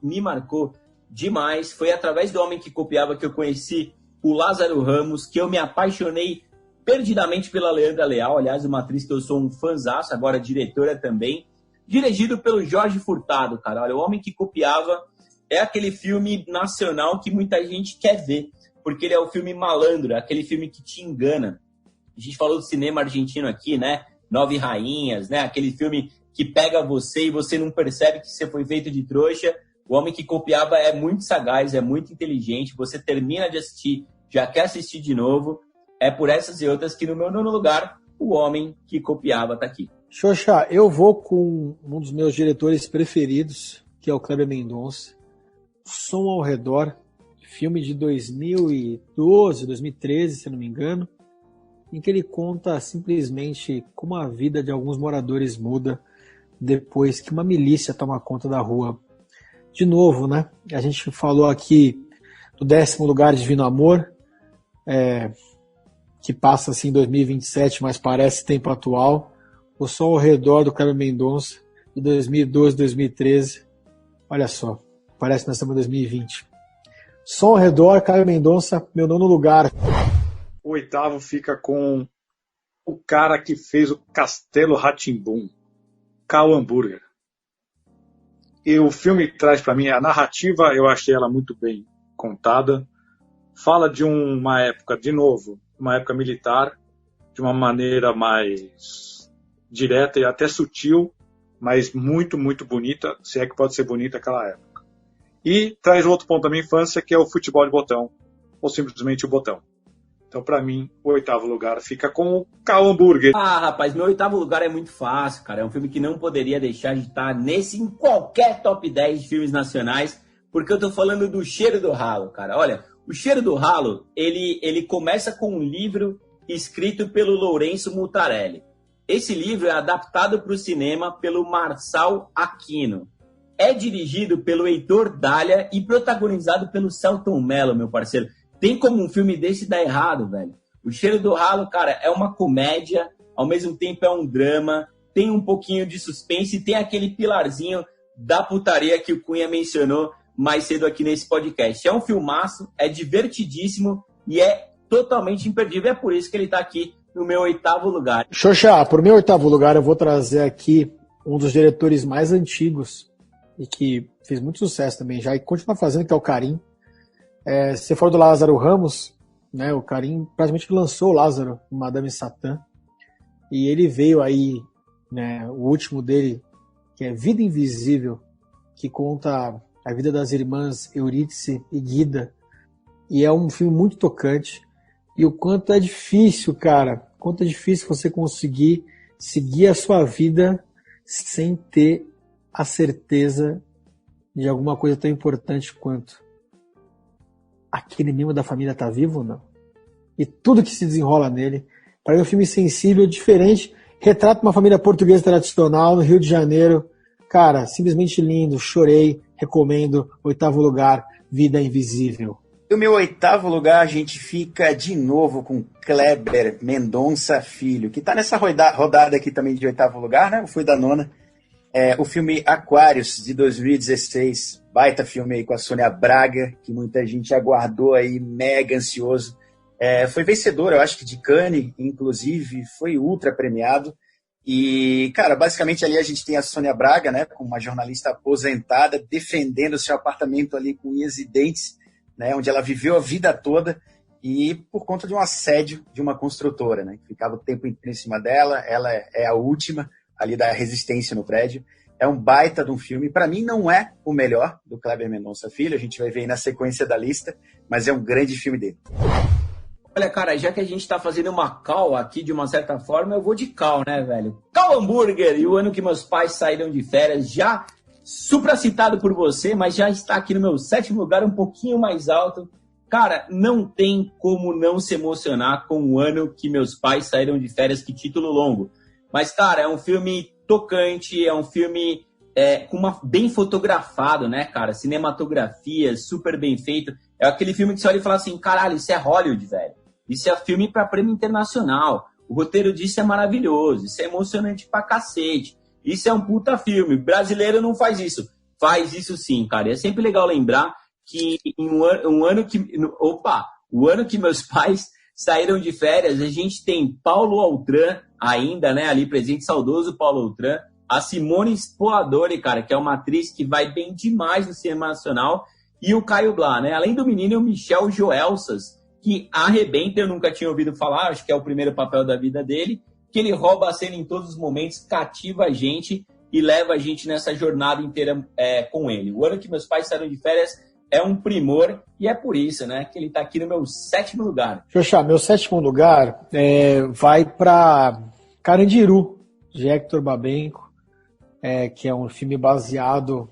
me marcou demais. Foi através do Homem que Copiava que eu conheci o Lázaro Ramos, que eu me apaixonei perdidamente pela Leandra Leal. Aliás, uma atriz que eu sou um fãzaço, agora diretora também. Dirigido pelo Jorge Furtado, cara. Olha, O Homem que Copiava é aquele filme nacional que muita gente quer ver. Porque ele é o filme malandro, aquele filme que te engana. A gente falou do cinema argentino aqui, né? 9 Rainhas, né? Aquele filme que pega você e você não percebe que você foi feito de trouxa. O Homem que Copiava é muito sagaz, é muito inteligente. Você termina de assistir, já quer assistir de novo. É por essas e outras que no meu 9º lugar, O Homem que Copiava tá aqui. Xoxá, eu vou com um dos meus diretores preferidos, que é o Kleber Mendonça. Som ao Redor. Filme de 2012, 2013, se não me engano, em que ele conta simplesmente como a vida de alguns moradores muda depois que uma milícia toma conta da rua. De novo, né? A gente falou aqui do 10º lugar de Divino Amor, que passa assim em 2027, mas parece tempo atual. O Som ao Redor do Kleber Mendonça, de 2012, 2013. Olha só, parece que nós estamos em 2020. Som ao Redor, Caio Mendonça, meu nono lugar. O oitavo fica com o cara que fez o Castelo Rá-Tim-Bum, Karl Hamburger. E o filme traz para mim a narrativa, eu achei ela muito bem contada. Fala de uma época, de novo, uma época militar, de uma maneira mais direta e até sutil, mas muito, muito bonita, se é que pode ser bonita aquela época. E traz outro ponto da minha infância, que é o futebol de botão, ou simplesmente o botão. Então, para mim, o oitavo lugar fica com o Karl Hamburger. Ah, rapaz, meu oitavo lugar é muito fácil, cara. É um filme que não poderia deixar de estar em qualquer top 10 de filmes nacionais, porque eu tô falando do Cheiro do Ralo, cara. Olha, o Cheiro do Ralo, ele começa com um livro escrito pelo Lourenço Mutarelli. Esse livro é adaptado para o cinema pelo Marçal Aquino. É dirigido pelo Heitor Dália e protagonizado pelo Selton Mello, meu parceiro. Tem como um filme desse dar errado, velho. O Cheiro do Ralo, cara, é uma comédia, ao mesmo tempo é um drama, tem um pouquinho de suspense e tem aquele pilarzinho da putaria que o Cunha mencionou mais cedo aqui nesse podcast. É um filmaço, é divertidíssimo e é totalmente imperdível. É por isso que ele tá aqui no meu oitavo lugar. Xoxa, por meu oitavo lugar eu vou trazer aqui um dos diretores mais antigos e que fez muito sucesso também já e continua fazendo, que é o Karim. Você falou do Lázaro Ramos, né? O Karim praticamente lançou o Lázaro, o Madame Satã, e ele veio aí, né? O último dele, que é Vida Invisível, que conta a vida das irmãs Eurídice e Guida, e é um filme muito tocante, e o quanto é difícil, cara, quanto é difícil você conseguir seguir a sua vida sem ter a certeza de alguma coisa tão importante quanto aquele membro da família tá vivo ou não? E tudo que se desenrola nele. Para mim é um filme sensível, diferente, retrata uma família portuguesa tradicional no Rio de Janeiro. Cara, simplesmente lindo, chorei, recomendo. Oitavo lugar, Vida Invisível. No meu oitavo lugar, a gente fica de novo com Kleber Mendonça Filho, que tá nessa rodada aqui também de oitavo lugar, né? Eu fui da nona. O filme Aquários, de 2016, baita filme aí com a Sônia Braga, que muita gente aguardou aí, mega ansioso. Foi vencedor, eu acho que de Cannes, inclusive, foi ultra premiado. E, cara, basicamente ali a gente tem a Sônia Braga, né, com uma jornalista aposentada, defendendo seu apartamento ali com unhas e dentes, né, onde ela viveu a vida toda, e por conta de um assédio de uma construtora, né, que ficava o tempo inteiro em cima dela. Ela é a última ali da resistência no prédio. É um baita de um filme. Para mim, não é o melhor do Kleber Mendonça Filho. A gente vai ver aí na sequência da lista, mas é um grande filme dele. Olha, cara, já que a gente tá fazendo uma call aqui, de uma certa forma, eu vou de call, né, velho? Karl Hamburger, e o ano que meus pais saíram de férias, já supracitado por você, mas já está aqui no meu sétimo lugar, um pouquinho mais alto. Cara, não tem como não se emocionar com o ano que meus pais saíram de férias, que título longo. Mas, cara, é um filme tocante, é um filme bem fotografado, né, cara? Cinematografia, super bem feito. É aquele filme que você olha e fala assim, caralho, isso é Hollywood, velho. Isso é filme para prêmio internacional. O roteiro disso é maravilhoso, isso é emocionante pra cacete. Isso é um puta filme. Brasileiro não faz isso. Faz isso sim, cara. E é sempre legal lembrar que o ano que meus pais saíram de férias, a gente tem Paulo Outram ainda, né, ali presente, saudoso Paulo Outram, a Simone Spoadori, cara, que é uma atriz que vai bem demais no cinema nacional, e o Caio Blá, né, além do menino, o Michel Joelsas, que arrebenta, eu nunca tinha ouvido falar, acho que é o primeiro papel da vida dele, que ele rouba a cena em todos os momentos, cativa a gente e leva a gente nessa jornada inteira com ele. O ano que meus pais saíram de férias é um primor, e é por isso, né, que ele tá aqui no meu sétimo lugar. Xoxa, meu sétimo lugar vai para Carandiru, de Hector Babenco, que é um filme baseado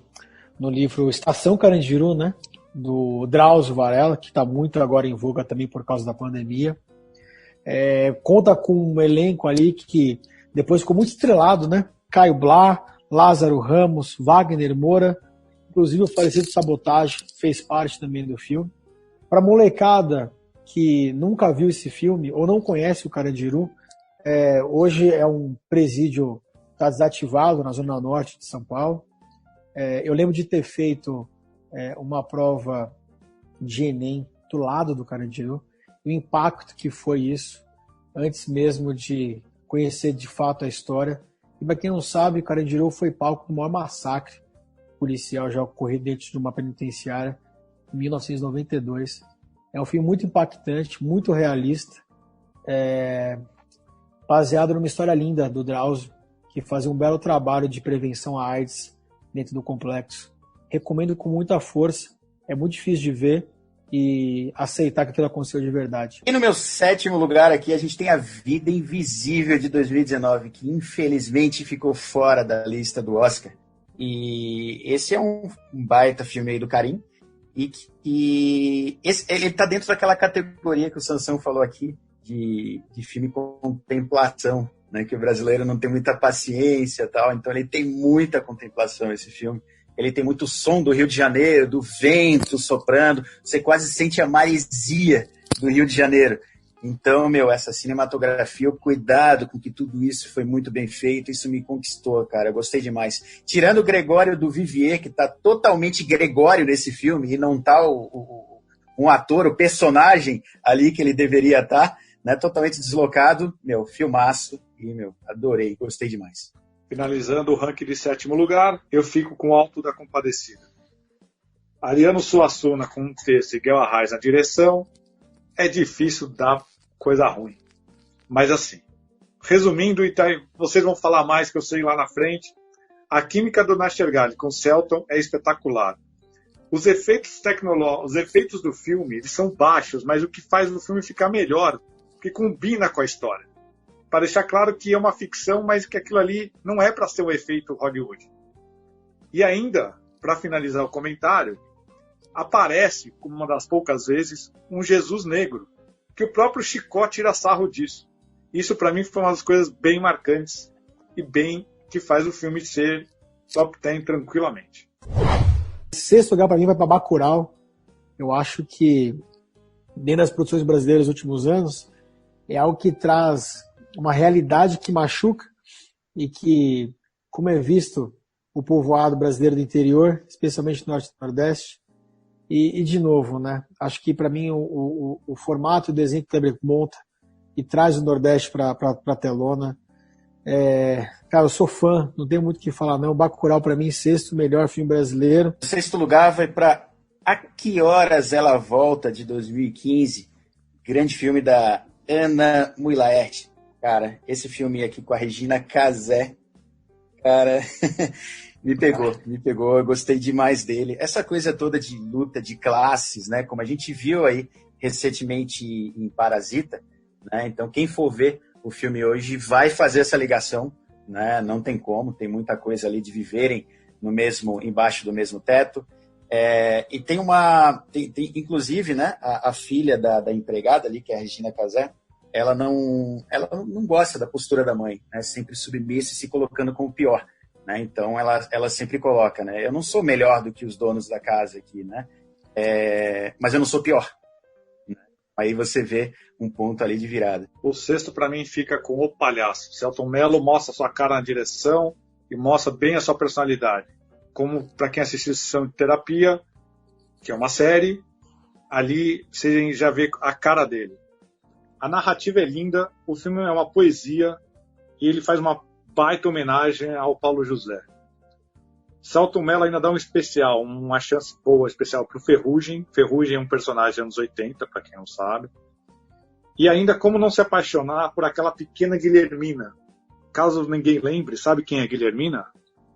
no livro Estação Carandiru, né, do Drauzio Varela, que está muito agora em voga também por causa da pandemia. Conta com um elenco ali que depois ficou muito estrelado, né? Caio Blá, Lázaro Ramos, Wagner Moura, inclusive o falecido Sabotagem fez parte também do filme. Para molecada que nunca viu esse filme ou não conhece o Carandiru, hoje é um presídio que está desativado na zona norte de São Paulo. Eu lembro de ter feito uma prova de Enem do lado do Carandiru, o impacto que foi isso, antes mesmo de conhecer de fato a história. E para quem não sabe, Carandiru foi palco do maior massacre policial já ocorrido dentro de uma penitenciária em 1992. É um filme muito impactante, muito realista, baseado numa história linda do Drauzio, que fazia um belo trabalho de prevenção à AIDS dentro do complexo. Recomendo com muita força, é muito difícil de ver e aceitar que aquilo aconteceu de verdade. E no meu 7º lugar aqui, a gente tem A Vida Invisível, de 2019, que infelizmente ficou fora da lista do Oscar. E esse é um baita filme aí do Karim, e ele tá dentro daquela categoria que o Sansão falou aqui, de filme contemplação, né, que o brasileiro não tem muita paciência e tal, então ele tem muita contemplação, esse filme. Ele tem muito som do Rio de Janeiro, do vento soprando, você quase sente a maresia do Rio de Janeiro. Então, essa cinematografia, o cuidado com que tudo isso foi muito bem feito, isso me conquistou, cara, eu gostei demais. Tirando o Gregório do Vivier, que tá totalmente Gregório nesse filme, e não tá um ator, o personagem ali que ele deveria estar, né, totalmente deslocado, filmaço, e, adorei, gostei demais. Finalizando o ranking de 7º lugar, eu fico com o Alto da Compadecida. Ariano Suassuna com um texto e Guel Arraes na direção, é difícil dar coisa ruim. Mas assim, resumindo, e vocês vão falar mais que eu sei lá na frente, a química do Nastergalli com Selton é espetacular. Os efeitos tecnológicos, os efeitos do filme, eles são baixos, mas o que faz o filme ficar melhor, que combina com a história. Para deixar claro que é uma ficção, mas que aquilo ali não é para ser um efeito Hollywood. E ainda, para finalizar o comentário, aparece, como uma das poucas vezes, um Jesus negro, que o próprio Chicó tira sarro disso. Isso, para mim, foi uma das coisas bem marcantes e bem que faz o filme ser top 10 tranquilamente. 6º lugar, para mim, vai para Bacurau. Eu acho que, dentro das produções brasileiras dos últimos anos, é algo que traz uma realidade que machuca e que, como é visto o povoado brasileiro do interior, especialmente no Norte e Nordeste, e de novo, né? Acho que para mim o formato e o desenho que o Kleber monta e traz o Nordeste para a telona, cara, eu sou fã, não tenho muito o que falar não. Bacurau para mim 6º melhor filme brasileiro. 6º lugar vai para A Que Horas Ela Volta, de 2015, grande filme da Ana Muylaert. Cara, esse filme aqui com a Regina Casé, cara, me pegou, eu gostei demais dele. Essa coisa toda de luta de classes, né, como a gente viu aí recentemente em Parasita, né, então quem for ver o filme hoje vai fazer essa ligação, né, não tem como, tem muita coisa ali de viverem embaixo do mesmo teto. E tem inclusive, né, a filha da empregada ali, que é a Regina Casé, ela não gosta da postura da mãe, né? Sempre submissa e se colocando como pior, né? Então ela sempre coloca, né? Eu não sou melhor do que os donos da casa aqui, né? Mas eu não sou pior. Né? Aí você vê um ponto ali de virada. O 6º para mim fica com O Palhaço. Selton Mello mostra sua cara na direção e mostra bem a sua personalidade. Como para quem assistiu Sessão de Terapia, que é uma série, ali você já vê a cara dele. A narrativa é linda, o filme é uma poesia e ele faz uma baita homenagem ao Paulo José. Selton Mello ainda dá uma chance boa especial para o Ferrugem. Ferrugem é um personagem dos anos 80, para quem não sabe. E ainda como não se apaixonar por aquela pequena Guilhermina. Caso ninguém lembre, sabe quem é Guilhermina?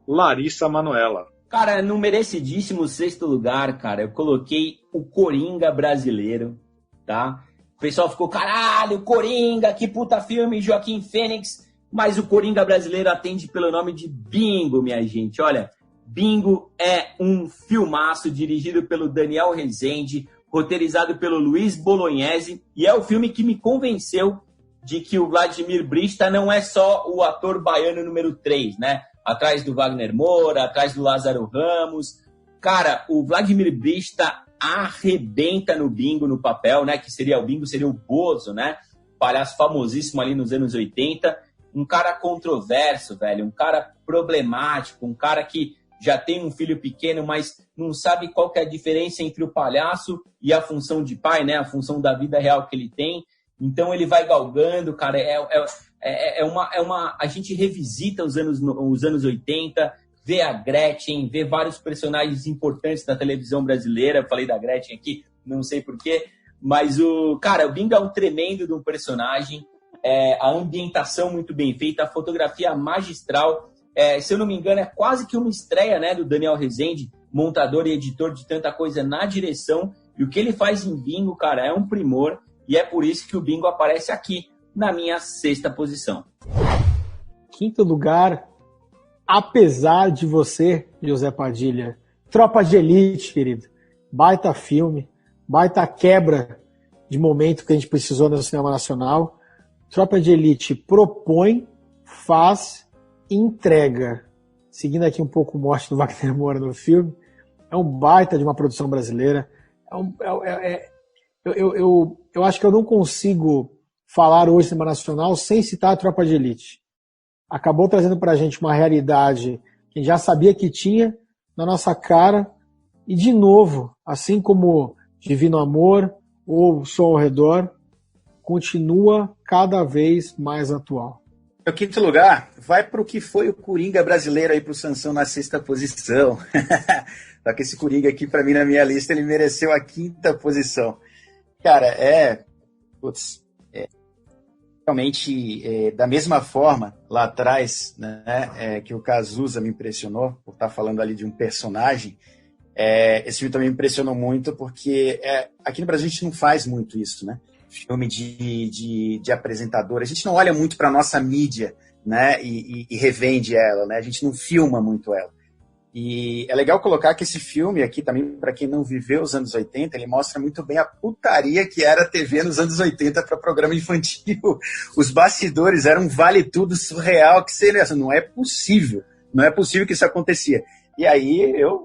Larissa Manoela. Cara, no merecidíssimo 6º lugar, cara, eu coloquei o Coringa brasileiro, tá? O pessoal ficou, caralho, Coringa, que puta filme, Joaquim Fênix. Mas o Coringa brasileiro atende pelo nome de Bingo, minha gente. Olha, Bingo é um filmaço dirigido pelo Daniel Rezende, roteirizado pelo Luiz Bolognese, e é o filme que me convenceu de que o Vladimir Brista não é só o ator baiano número 3, né? Atrás do Wagner Moura, atrás do Lázaro Ramos. Cara, o Vladimir Brista arrebenta no Bingo, no papel, né? Que seria o Bingo, seria o Bozo, né? Palhaço famosíssimo ali nos anos 80. Um cara controverso, velho. Um cara problemático. Um cara que já tem um filho pequeno, mas não sabe qual que é a diferença entre o palhaço e a função de pai, né? A função da vida real que ele tem. Então ele vai galgando, cara. A gente revisita os anos 80, vê a Gretchen, vê vários personagens importantes da televisão brasileira. Eu falei da Gretchen aqui, não sei porquê. Mas o Bingo é um tremendo de um personagem. A ambientação muito bem feita, a fotografia magistral. Se eu não me engano, é quase que uma estreia, né, do Daniel Rezende, montador e editor de tanta coisa na direção. E o que ele faz em Bingo, cara, é um primor. E é por isso que o Bingo aparece aqui, na minha 6ª posição. 5º lugar, apesar de você, José Padilha. Tropa de Elite, querido. Baita filme, baita quebra de momento que a gente precisou no cinema nacional. Tropa de Elite propõe, faz, entrega. Seguindo aqui um pouco o mote do Wagner Moura no filme, é um baita de uma produção brasileira. Eu acho que eu não consigo falar hoje cinema nacional sem citar a Tropa de Elite. Acabou trazendo pra gente uma realidade que a gente já sabia que tinha na nossa cara e, de novo, assim como Divino Amor ou Som ao Redor, continua cada vez mais atual. Meu 5º lugar vai para o que foi o Coringa brasileiro aí para o Sansão na 6ª posição. Só que esse Coringa aqui, para mim, na minha lista, ele mereceu a 5ª posição. Cara, realmente, da mesma forma, lá atrás, né, que o Cazuza me impressionou, por estar falando ali de um personagem, esse filme também me impressionou muito, porque aqui no Brasil a gente não faz muito isso, né? Filme de apresentador. A gente não olha muito para a nossa mídia, né, e revende ela, né? A gente não filma muito ela. E é legal colocar que esse filme aqui também, para quem não viveu os anos 80, ele mostra muito bem a putaria que era a TV nos anos 80 para programa infantil. Os bastidores eram um vale-tudo surreal, que seria, não é possível que isso acontecia. E aí eu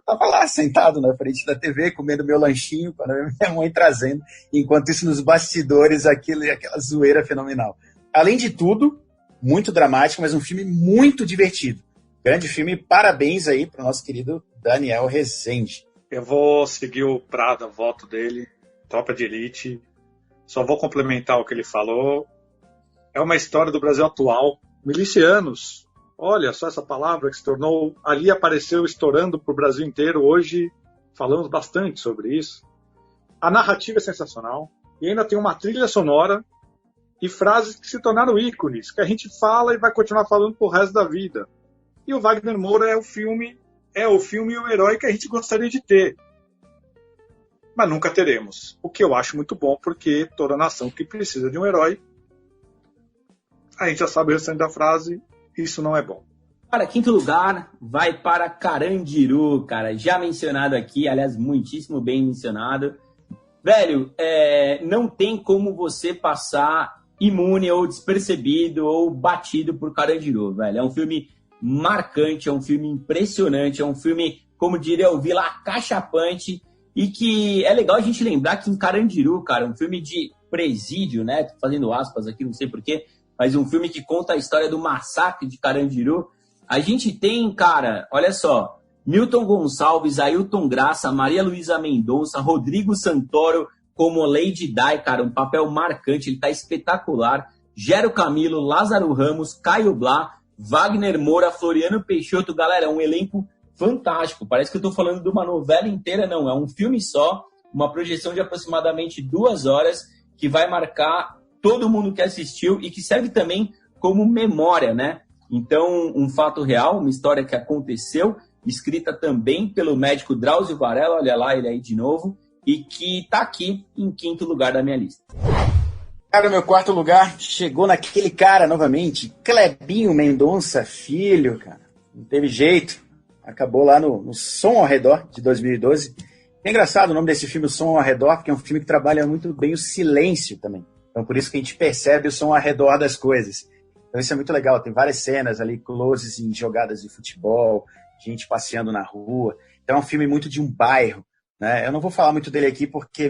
tava lá, sentado na frente da TV, comendo meu lanchinho, quando minha mãe trazendo, enquanto isso nos bastidores, aquela zoeira fenomenal. Além de tudo, muito dramático, mas um filme muito divertido. Grande filme, parabéns aí para o nosso querido Daniel Rezende. Eu vou seguir o Prada, o voto dele, Tropa de Elite. Só vou complementar o que ele falou. É uma história do Brasil atual. Milicianos, olha só essa palavra que se tornou... Ali apareceu estourando para o Brasil inteiro. Hoje falamos bastante sobre isso. A narrativa é sensacional. E ainda tem uma trilha sonora e frases que se tornaram ícones, que a gente fala e vai continuar falando pro resto da vida. E o Wagner Moura é o filme e o herói que a gente gostaria de ter. Mas nunca teremos. O que eu acho muito bom, porque toda nação que precisa de um herói, a gente já sabe o restante da frase, isso não é bom. Para 5º lugar, vai para Carandiru, cara. Já mencionado aqui, aliás, muitíssimo bem mencionado. Velho, não tem como você passar imune ou despercebido ou batido por Carandiru, velho. É um filme marcante, é um filme impressionante, é um filme, como diria o Vila, acachapante, e que é legal a gente lembrar que em Carandiru, cara, um filme de presídio, né, tô fazendo aspas aqui, não sei porquê, mas um filme que conta a história do massacre de Carandiru, a gente tem, cara, olha só, Milton Gonçalves, Ailton Graça, Maria Luísa Mendonça, Rodrigo Santoro como Lady Di, cara, um papel marcante, ele tá espetacular, Gero Camilo, Lázaro Ramos, Caio Blá, Wagner Moura, Floriano Peixoto, galera, é um elenco fantástico. Parece que eu tô falando de uma novela inteira, não. É um filme só, uma projeção de aproximadamente 2 horas, que vai marcar todo mundo que assistiu e que serve também como memória, né? Então, um fato real, uma história que aconteceu, escrita também pelo médico Drauzio Varela, olha lá ele aí de novo, e que tá aqui em 5º lugar da minha lista. Cara, meu 4º lugar chegou naquele cara novamente, Clebinho Mendonça Filho, cara. Não teve jeito. Acabou lá no Som ao Redor, de 2012. É engraçado o nome desse filme, o Som ao Redor, porque é um filme que trabalha muito bem o silêncio também. Então, por isso que a gente percebe o som ao redor das coisas. Então, isso é muito legal. Tem várias cenas ali, closes em jogadas de futebol, gente passeando na rua. Então, é um filme muito de um bairro. Né? Eu não vou falar muito dele aqui porque,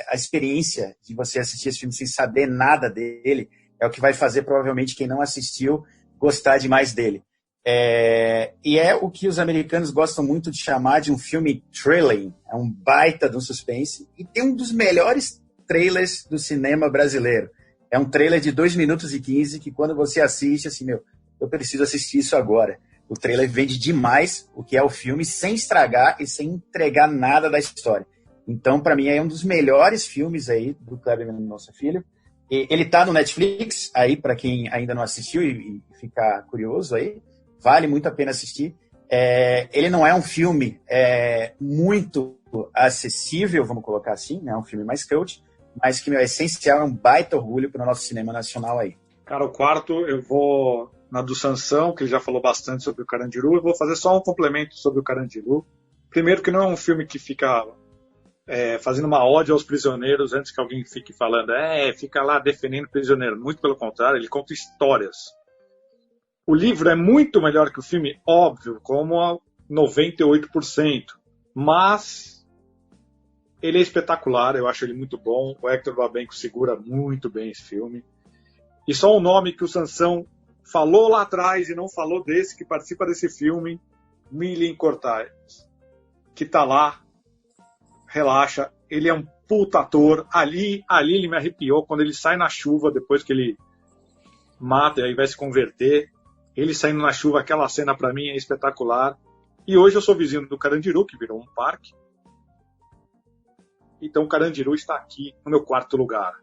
a experiência de você assistir esse filme sem saber nada dele é o que vai fazer, provavelmente, quem não assistiu, gostar demais dele. E é o que os americanos gostam muito de chamar de um filme thrilling. É um baita de um suspense. E tem um dos melhores trailers do cinema brasileiro. É um trailer de 2 minutos e 15 que quando você assiste, assim, eu preciso assistir isso agora. O trailer vende demais o que é o filme, sem estragar e sem entregar nada da história. Então, para mim, é um dos melhores filmes aí do Kleber Mendonça Filho. Ele tá no Netflix, aí para quem ainda não assistiu e ficar curioso aí, vale muito a pena assistir. Ele não é um filme muito acessível, vamos colocar assim, né? É um filme mais cult, mas que, meu, é essencial, é um baita orgulho para o nosso cinema nacional aí. Cara, o quarto eu vou na do Sansão, que ele já falou bastante sobre o Carandiru. Eu vou fazer só um complemento sobre o Carandiru. Primeiro que não é um filme que fica fazendo uma ode aos prisioneiros antes que alguém fique falando, fica lá defendendo o prisioneiro. Muito pelo contrário, ele conta histórias. O livro é muito melhor que o filme, óbvio, como a 98%, mas ele é espetacular, eu acho ele muito bom. O Hector Babenco segura muito bem esse filme. E só um nome que o Sansão falou lá atrás e não falou desse, que participa desse filme, Milen Cortaz, que tá lá, relaxa, ele é um puta ator. Ali ele me arrepiou, quando ele sai na chuva, depois que ele mata e aí vai se converter. Ele saindo na chuva, aquela cena pra mim é espetacular. E hoje eu sou vizinho do Carandiru, que virou um parque. Então o Carandiru está aqui no meu quarto lugar.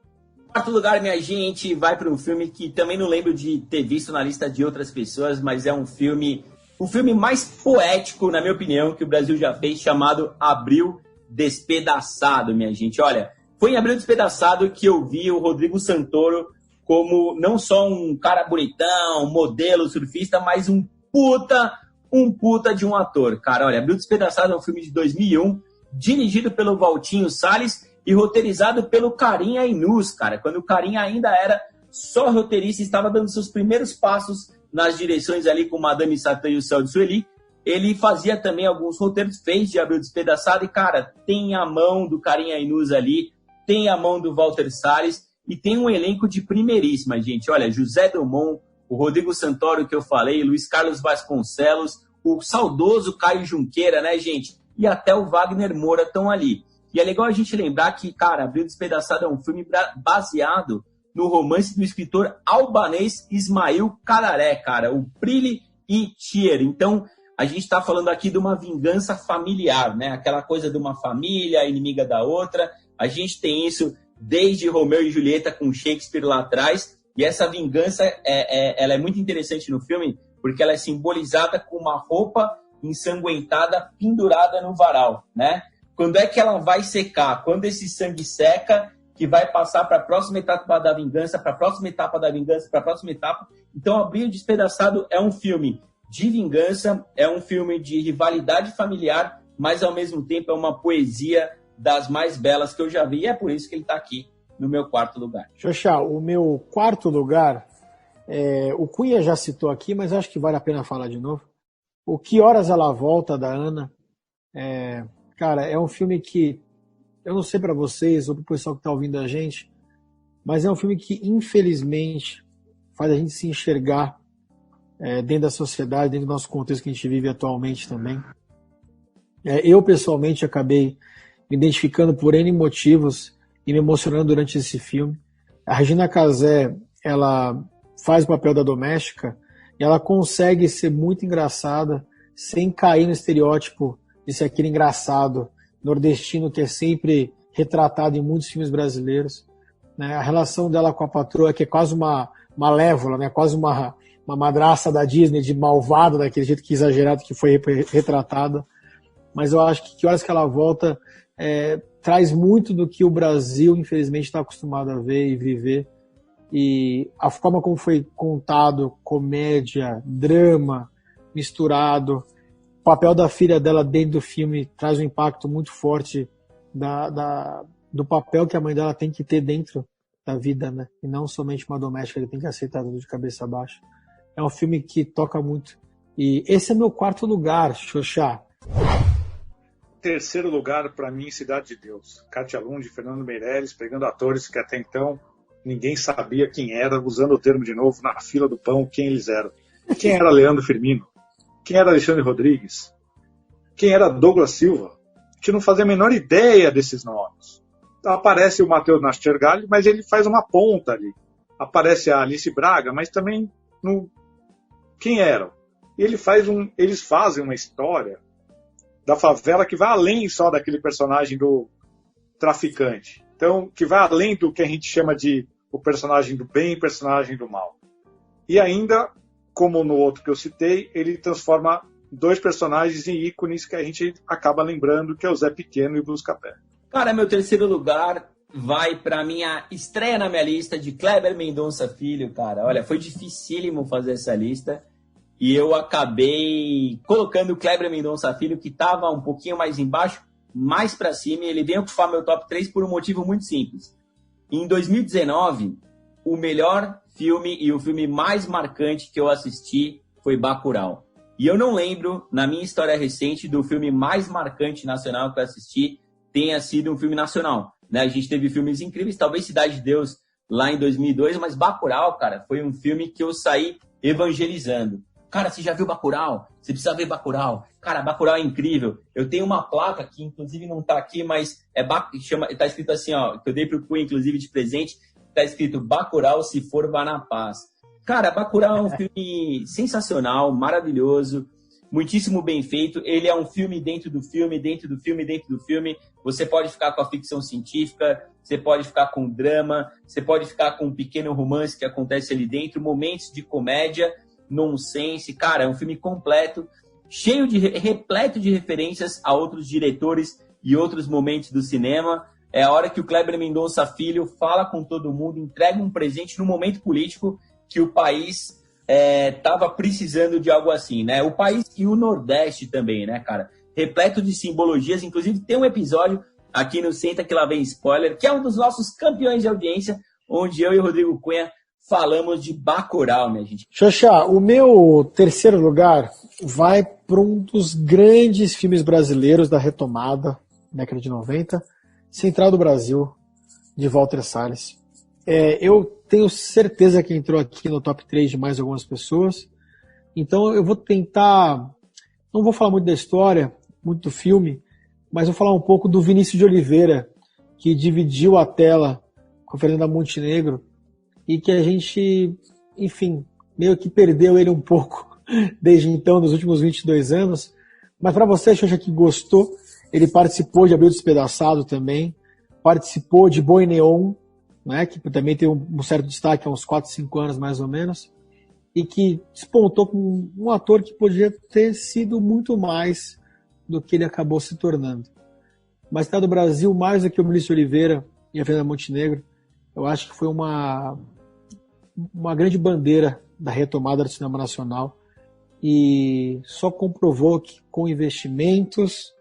Quarto lugar, minha gente, vai para um filme que também não lembro de ter visto na lista de outras pessoas, mas é o filme mais poético, na minha opinião, que o Brasil já fez, chamado Abril Despedaçado, minha gente. Olha, foi em Abril Despedaçado que eu vi o Rodrigo Santoro como não só um cara bonitão, modelo, surfista, mas um puta de um ator. Cara, olha, Abril Despedaçado é um filme de 2001, dirigido pelo Valtinho Salles e roteirizado pelo Karim Ainuz, cara. Quando o Karim ainda era só roteirista, estava dando seus primeiros passos nas direções ali com Madame Satã e o Céu de Sueli. Ele fazia também alguns roteiros, fez de Abril Despedaçado e, cara, tem a mão do Karim Ainuz ali, tem a mão do Walter Salles e tem um elenco de primeiríssima, gente. Olha, José Drummond, o Rodrigo Santoro que eu falei, Luiz Carlos Vasconcelos, o saudoso Caio Junqueira, né, gente? E até o Wagner Moura estão ali. E é legal a gente lembrar que, cara, Abril Despedaçado é um filme baseado no romance do escritor albanês Ismail Cararé, cara, o Prilly e Tier. Então, a gente está falando aqui de uma vingança familiar, né? Aquela coisa de uma família inimiga da outra. A gente tem isso desde Romeu e Julieta com Shakespeare lá atrás. E essa vingança, ela é muito interessante no filme, porque ela é simbolizada com uma roupa ensanguentada pendurada no varal, né? Quando é que ela vai secar? Quando esse sangue seca, que vai passar para a próxima etapa da vingança, para a próxima etapa da vingança, para a próxima etapa. Então, Abril Despedaçado é um filme de vingança, é um filme de rivalidade familiar, mas ao mesmo tempo é uma poesia das mais belas que eu já vi, e é por isso que ele está aqui no meu quarto lugar. Xoxá, o meu quarto lugar, o Cunha já citou aqui, mas acho que vale a pena falar de novo. O Que Horas Ela Volta, da Ana, cara, é um filme que, eu não sei para vocês ou para o pessoal que está ouvindo a gente, mas é um filme que, infelizmente, faz a gente se enxergar dentro da sociedade, dentro do nosso contexto que a gente vive atualmente também. Eu, pessoalmente, acabei me identificando por N motivos e me emocionando durante esse filme. A Regina Casé, ela faz o papel da doméstica e ela consegue ser muito engraçada sem cair no estereótipo de ser aquele engraçado nordestino que é sempre retratado em muitos filmes brasileiros, né? A relação dela com a patroa, que é quase uma malévola, né? Quase uma madraça da Disney, de malvada, daquele jeito que exagerado que foi retratada. Mas eu acho que Horas que Ela Volta traz muito do que o Brasil, infelizmente, está acostumado a ver e viver. E a forma como foi contado, comédia, drama, misturado, o papel da filha dela dentro do filme traz um impacto muito forte do papel que a mãe dela tem que ter dentro da vida, né? E não somente uma doméstica que tem que aceitar tudo de cabeça baixa. É um filme que toca muito. E esse é meu quarto lugar, Xoxá. Terceiro lugar, para mim, Cidade de Deus. Kátia Lund, Fernando Meirelles, pegando atores que até então ninguém sabia quem era, usando o termo de novo, na fila do pão, quem eles eram. Quem era Leandro Firmino? Quem era Alexandre Rodrigues? Quem era Douglas Silva? A gente não fazia a menor ideia desses nomes. Aparece o Matheus Nastergalli, mas ele faz uma ponta ali. Aparece a Alice Braga, mas também no... quem eram? Eles fazem uma história da favela que vai além só daquele personagem do traficante. Então, que vai além do que a gente chama de o personagem do bem e o personagem do mal. E ainda, como no outro que eu citei, ele transforma dois personagens em ícones que a gente acaba lembrando, que é o Zé Pequeno e o Buscapé. Cara, meu terceiro lugar vai para minha estreia na minha lista de Kleber Mendonça Filho, cara. Olha, foi dificílimo fazer essa lista e eu acabei colocando o Kleber Mendonça Filho, que estava um pouquinho mais embaixo, mais para cima, e ele vem ocupar meu top 3 por um motivo muito simples. Em 2019, o melhor filme e o filme mais marcante que eu assisti foi Bacurau. E eu não lembro, na minha história recente, do filme mais marcante nacional que eu assisti tenha sido um filme nacional. Né? A gente teve filmes incríveis, talvez Cidade de Deus lá em 2002, mas Bacurau, cara, foi um filme que eu saí evangelizando. Cara, você já viu Bacurau? Você precisa ver Bacurau. Cara, Bacurau é incrível. Eu tenho uma placa que, inclusive, não tá aqui, mas tá escrito assim, ó, que eu dei pro Cunha, inclusive, de presente, tá escrito Bacurau, se for, vá na paz. Cara, Bacurau é um filme sensacional, maravilhoso, muitíssimo bem feito. Ele é um filme dentro do filme, dentro do filme, dentro do filme. Você pode ficar com a ficção científica, você pode ficar com o drama, você pode ficar com um pequeno romance que acontece ali dentro, momentos de comédia, nonsense. Cara, é um filme completo, repleto de referências a outros diretores e outros momentos do cinema. É a hora que o Kleber Mendonça Filho fala com todo mundo, entrega um presente no momento político que o país estava precisando de algo assim, né? O país e o Nordeste também, né, cara? Repleto de simbologias. Inclusive, tem um episódio aqui no Senta Que Lá Vem Spoiler, que é um dos nossos campeões de audiência, onde eu e o Rodrigo Cunha falamos de Bacurau, minha gente. Xaxá, o meu terceiro lugar vai para um dos grandes filmes brasileiros da retomada, década de 90, Central do Brasil, de Walter Salles. Eu tenho certeza que entrou aqui no top 3 de mais algumas pessoas, então eu vou tentar, não vou falar muito da história, muito do filme, mas vou falar um pouco do Vinícius de Oliveira, que dividiu a tela com a Fernanda Montenegro, e que a gente, enfim, meio que perdeu ele um pouco desde então, nos últimos 22 anos. Mas para você, Xuxa, que gostou, ele participou de Abril Despedaçado também, participou de Boi Neon, né, que também tem um certo destaque há uns 4, 5 anos mais ou menos, e que despontou como um ator que podia ter sido muito mais do que ele acabou se tornando. Mas está do Brasil, mais do que o Vinícius Oliveira e a Fernanda Montenegro, eu acho que foi uma grande bandeira da retomada do cinema nacional e só comprovou que com investimentos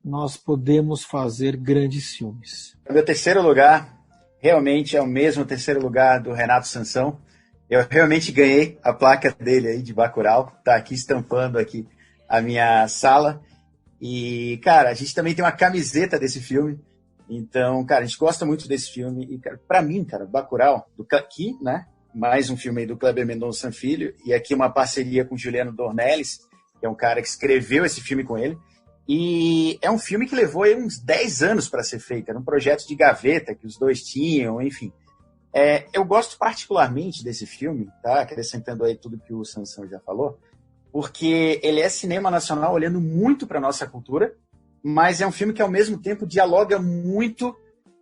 nós podemos fazer grandes filmes. O meu terceiro lugar realmente é o mesmo terceiro lugar do Renato Sansão. Eu realmente ganhei a placa dele aí de Bacurau, tá aqui estampando aqui a minha sala. E, cara, a gente também tem uma camiseta desse filme. Então, cara, a gente gosta muito desse filme. E, cara, pra mim, cara, Bacurau, aqui, né? Mais um filme aí do Kleber Mendonça Filho. E aqui uma parceria com Juliano Dornelles, que é um cara que escreveu esse filme com ele. E é um filme que levou aí uns 10 anos para ser feito. Era um projeto de gaveta que os dois tinham, enfim. Eu gosto particularmente desse filme, tá? Acrescentando aí tudo que o Sansão já falou, porque ele é cinema nacional olhando muito para nossa cultura, mas é um filme que, ao mesmo tempo, dialoga muito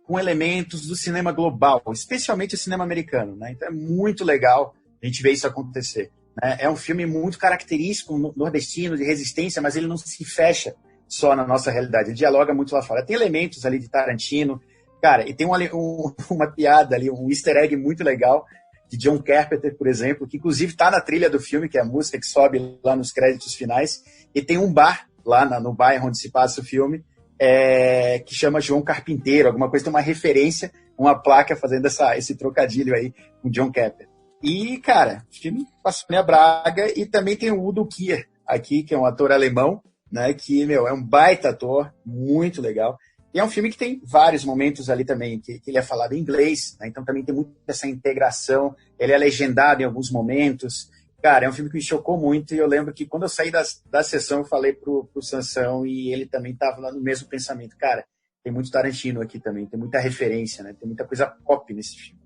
com elementos do cinema global, especialmente o cinema americano, né? Então é muito legal a gente ver isso acontecer, né? É um filme muito característico, nordestino, de resistência, mas ele não se fecha só na nossa realidade, ele dialoga muito lá fora. Tem elementos ali de Tarantino, cara, e tem uma piada ali, um easter egg muito legal de John Carpenter, por exemplo, que inclusive está na trilha do filme, que é a música que sobe lá nos créditos finais, e tem um bar lá no bairro onde se passa o filme, que chama João Carpinteiro, alguma coisa, tem uma referência, uma placa fazendo esse trocadilho aí com John Carpenter. E, cara, o filme passou Sônia Braga, e também tem o Udo Kier aqui, que é um ator alemão, né, que, é um baita ator, muito legal. E é um filme que tem vários momentos ali também, que ele é falado em inglês, né, então também tem muito essa integração, ele é legendado em alguns momentos, Cara, é um filme que me chocou muito e eu lembro que quando eu saí da sessão eu falei pro Sansão e ele também estava lá no mesmo pensamento. Cara, tem muito Tarantino aqui também, tem muita referência, né? Tem muita coisa pop nesse filme.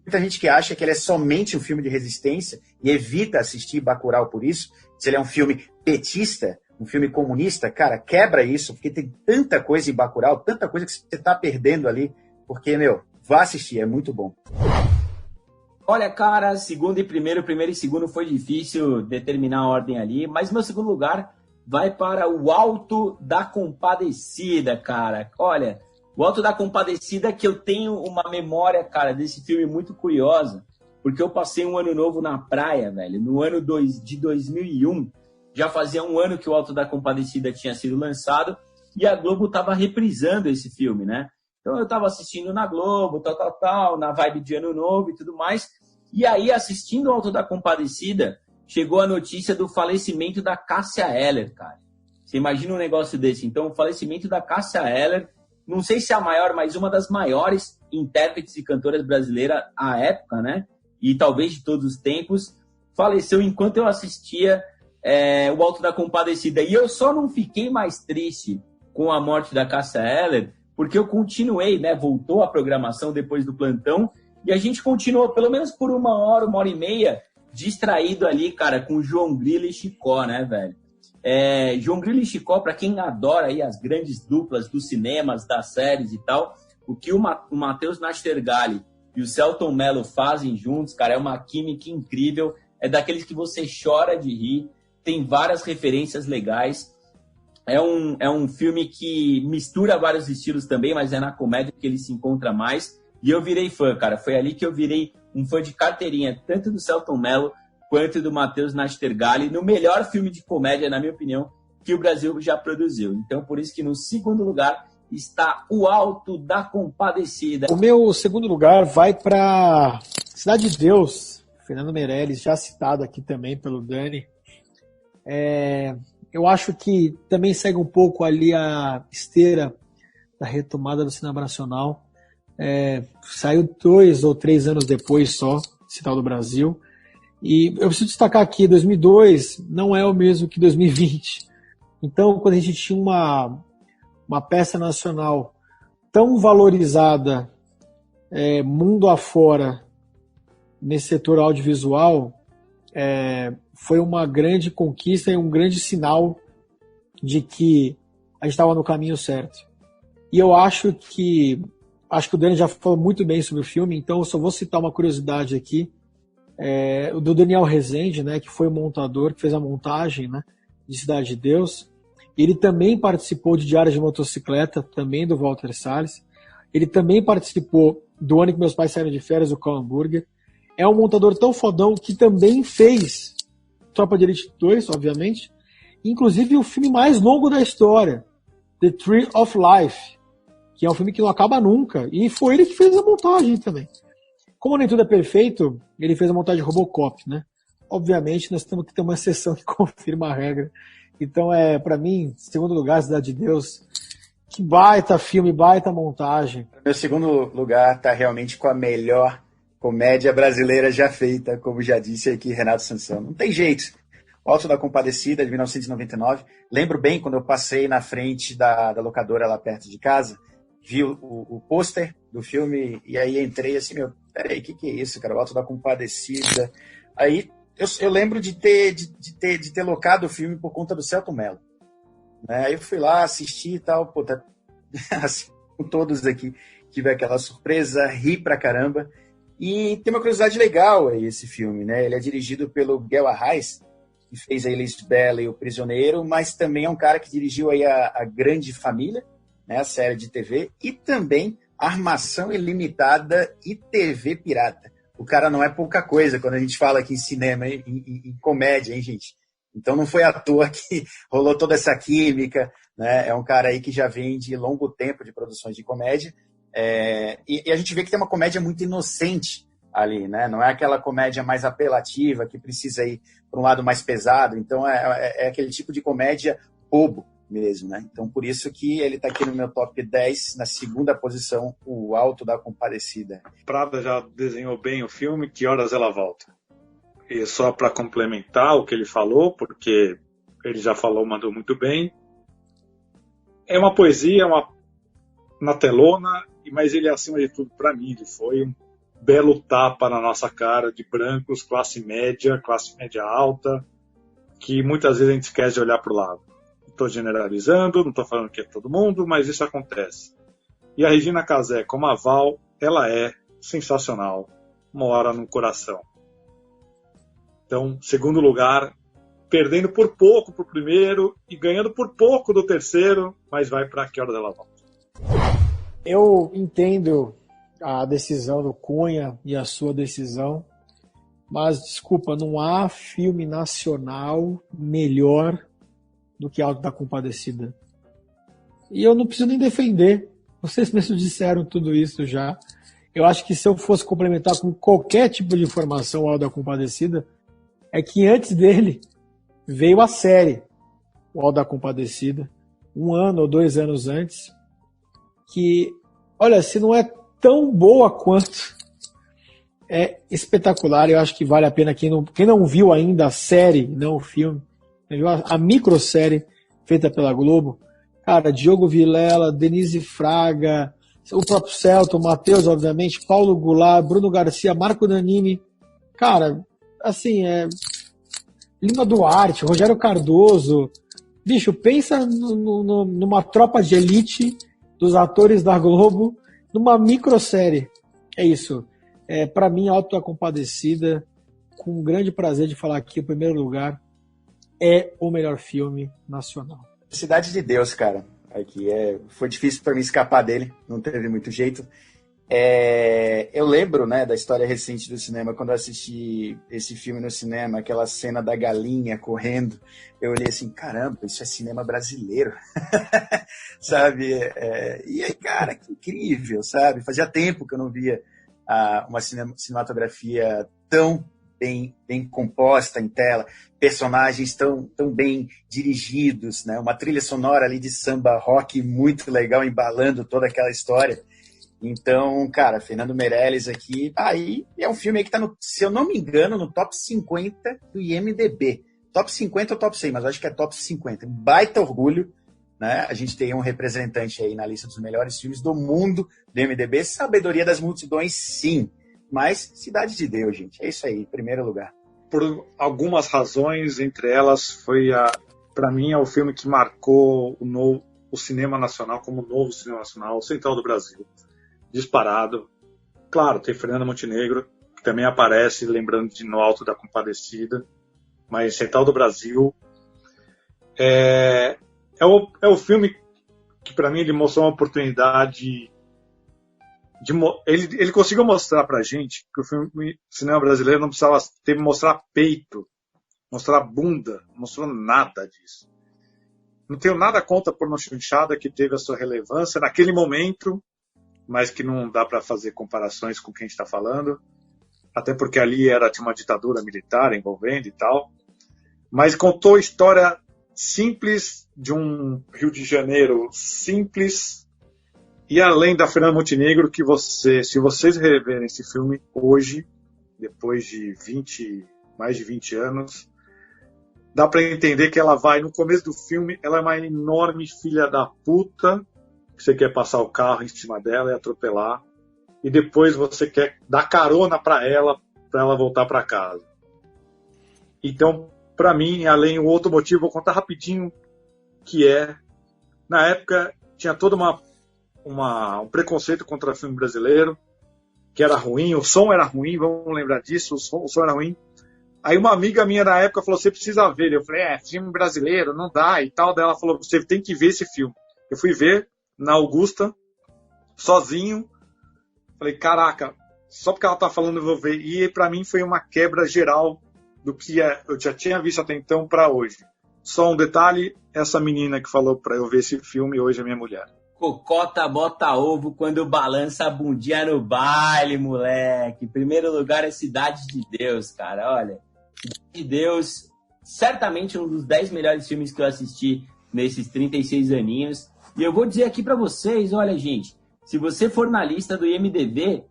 Muita gente que acha que ele é somente um filme de resistência e evita assistir Bacurau por isso. Se ele é um filme petista, um filme comunista, cara, quebra isso, porque tem tanta coisa em Bacurau, tanta coisa que você está perdendo ali, porque, vá assistir, é muito bom. Olha, cara, segundo e primeiro e segundo foi difícil determinar a ordem ali, mas meu segundo lugar vai para o Alto da Compadecida, cara. Olha, o Alto da Compadecida, que eu tenho uma memória, cara, desse filme muito curiosa, porque eu passei um ano novo na praia, velho, no ano de 2001, já fazia um ano que o Alto da Compadecida tinha sido lançado e a Globo tava reprisando esse filme, né? Então eu estava assistindo na Globo, tal, na vibe de Ano Novo e tudo mais. E aí, assistindo o Alto da Compadecida, chegou a notícia do falecimento da Cássia Eller, cara. Você imagina um negócio desse? Então, o falecimento da Cássia Eller, não sei se é a maior, mas uma das maiores intérpretes e cantoras brasileiras à época, né? E talvez de todos os tempos, faleceu enquanto eu assistia o Alto da Compadecida. E eu só não fiquei mais triste com a morte da Cássia Eller, porque eu continuei, né? Voltou a programação depois do plantão e a gente continuou, pelo menos por uma hora e meia, distraído ali, cara, com João Grilo e Chicó, né, velho? João Grilo e Chicó, para quem adora aí as grandes duplas dos cinemas, das séries e tal, o que o Matheus Nastergalli e o Selton Mello fazem juntos, cara, é uma química incrível, é daqueles que você chora de rir, tem várias referências legais. É um filme que mistura vários estilos também, mas é na comédia que ele se encontra mais. E eu virei fã, cara. Foi ali que eu virei um fã de carteirinha, tanto do Selton Mello quanto do Matheus Nastergalli, no melhor filme de comédia, na minha opinião, que o Brasil já produziu. Então, por isso que no segundo lugar está o Alto da Compadecida. O meu segundo lugar vai para Cidade de Deus, Fernando Meirelles, já citado aqui também pelo Dani. Eu acho que também segue um pouco ali a esteira da retomada do cinema nacional. Saiu 2 ou 3 anos depois só, esse tal do Brasil. E eu preciso destacar aqui, 2002 não é o mesmo que 2020. Então, quando a gente tinha uma peça nacional tão valorizada mundo afora nesse setor audiovisual, foi uma grande conquista e um grande sinal de que a gente estava no caminho certo. E eu acho que o Dani já falou muito bem sobre o filme, então eu só vou citar uma curiosidade aqui, o do Daniel Rezende, né, que foi o montador, que fez a montagem, né, de Cidade de Deus. Ele também participou de Diário de Motocicleta, também do Walter Salles. Ele também participou do Ano que Meus Pais Saíram de Férias, do Call Hambúrguer. É um montador tão fodão que também fez Tropa de Elite 2, obviamente, inclusive o filme mais longo da história, The Tree of Life, que é um filme que não acaba nunca, e foi ele que fez a montagem também. Como nem tudo é perfeito, ele fez a montagem de Robocop, né? Obviamente, nós temos que ter uma exceção que confirma a regra. Então, para mim, segundo lugar, Cidade de Deus, que baita filme, baita montagem. Meu segundo lugar está realmente com a melhor comédia brasileira já feita, como já disse aqui Renato Sansão. Não tem jeito. O Alto da Compadecida, de 1999. Lembro bem quando eu passei na frente da locadora lá perto de casa, vi o pôster do filme e aí entrei assim, peraí, o que é isso, cara? O Alto da Compadecida. Aí eu lembro de ter locado o filme por conta do Selton Mello. Né? Aí eu fui lá, assisti e tal, assim, com todos aqui, tive aquela surpresa, ri pra caramba. E tem uma curiosidade legal aí esse filme, né? Ele é dirigido pelo Miguel Arraes, que fez a Lisbela e O Prisioneiro, mas também é um cara que dirigiu aí a Grande Família, né? A série de TV, e também Armação Ilimitada e TV Pirata. O cara não é pouca coisa quando a gente fala aqui em cinema, em comédia, hein, gente? Então não foi à toa que rolou toda essa química, né? É um cara aí que já vem de longo tempo de produções de comédia, e a gente vê que tem uma comédia muito inocente ali, né? Não é aquela comédia mais apelativa que precisa ir para um lado mais pesado. Então é aquele tipo de comédia bobo mesmo, né? Então por isso que ele está aqui no meu top 10, na segunda posição, o Alto da Compadecida. Prada já desenhou bem o filme, Que Horas Ela Volta? E só para complementar o que ele falou, porque ele já falou, mandou muito bem, é uma poesia, na telona, mas ele, acima de tudo, para mim, ele foi um belo tapa na nossa cara de brancos, classe média alta, que muitas vezes a gente esquece de olhar para o lado. Estou generalizando, não estou falando que é todo mundo, mas isso acontece. E a Regina Casé, como a Val, ela é sensacional, mora no coração. Então, segundo lugar, perdendo por pouco pro primeiro e ganhando por pouco do terceiro, mas vai para Que Horas Ela Volta. Eu entendo a decisão do Cunha e a sua decisão, mas, desculpa, não há filme nacional melhor do que Auto da Compadecida. E eu não preciso nem defender. Vocês mesmos disseram tudo isso já. Eu acho que se eu fosse complementar com qualquer tipo de informação o Auto da Compadecida, é que antes dele veio a série, o Auto da Compadecida, 1 ano ou 2 anos antes, que, olha, se não é tão boa quanto, é espetacular. Eu acho que vale a pena quem não viu ainda a série, não o filme, viu a microsérie feita pela Globo. Cara, Diogo Vilela, Denise Fraga, o próprio Celton, Matheus, obviamente, Paulo Goulart, Bruno Garcia, Marco Nanini. Cara, assim, Lima Duarte, Rogério Cardoso. Bicho, pensa numa tropa de elite dos atores da Globo, numa microsérie. É isso. Para mim, Auto da Compadecida, com um grande prazer de falar aqui, em primeiro lugar, é o melhor filme nacional. Cidade de Deus, cara. Aqui foi difícil para mim escapar dele, não teve muito jeito. Eu lembro, né, da história recente do cinema, quando eu assisti esse filme no cinema, aquela cena da galinha correndo, eu olhei assim, caramba, isso é cinema brasileiro, sabe? E aí, cara, que incrível, sabe? Fazia tempo que eu não via uma cinematografia tão bem composta em tela, personagens tão bem dirigidos, né? Uma trilha sonora ali de samba rock muito legal, embalando toda aquela história. Então, cara, Fernando Meirelles aqui, aí é um filme aí que tá, se eu não me engano, no top 50 do IMDb. Top 50 ou top 100, mas acho que é top 50. Baita orgulho, né? A gente tem um representante aí na lista dos melhores filmes do mundo do IMDb. Sabedoria das Multidões, sim. Mas Cidade de Deus, gente. É isso aí, em primeiro lugar. Por algumas razões, entre elas, para mim, é o filme que marcou o cinema nacional como o novo cinema nacional, o Central do Brasil. Disparado. Claro, tem Fernanda Montenegro, que também aparece, lembrando de No Alto da Compadecida. Mas Central do Brasil é o filme que, para mim, ele mostrou uma oportunidade. Ele conseguiu mostrar pra gente que o cinema brasileiro não precisava mostrar peito, mostrar bunda, não mostrou nada disso. Não tenho nada contra a pornochanchada, que teve a sua relevância naquele momento, mas que não dá para fazer comparações com quem está falando, até porque ali tinha uma ditadura militar envolvendo e tal. Mas contou a história simples de um Rio de Janeiro simples. E além da Fernanda Montenegro, que se vocês reverem esse filme hoje, depois de mais de 20 anos, dá para entender que no começo do filme, ela é uma enorme filha da puta, que você quer passar o carro em cima dela e atropelar, e depois você quer dar carona para ela voltar para casa. Então, para mim, além do outro motivo, vou contar rapidinho, que na época, tinha toda um preconceito contra o filme brasileiro, que era ruim, o som era ruim, vamos lembrar disso, o som era ruim. Aí uma amiga minha na época falou, você precisa ver. Eu falei, filme brasileiro, não dá e tal. Daí ela falou, você tem que ver esse filme. Eu fui ver na Augusta, sozinho. Falei, caraca, só porque ela tá falando eu vou ver. E pra mim foi uma quebra geral do que eu já tinha visto até então pra hoje. Só um detalhe, essa menina que falou pra eu ver esse filme hoje é minha mulher. Cocota bota ovo quando balança a bundinha no baile, moleque. Em primeiro lugar é Cidade de Deus, cara. Olha, Cidade de Deus, certamente um dos 10 melhores filmes que eu assisti nesses 36 aninhos. E eu vou dizer aqui pra vocês, olha, gente, se você for na lista do IMDb,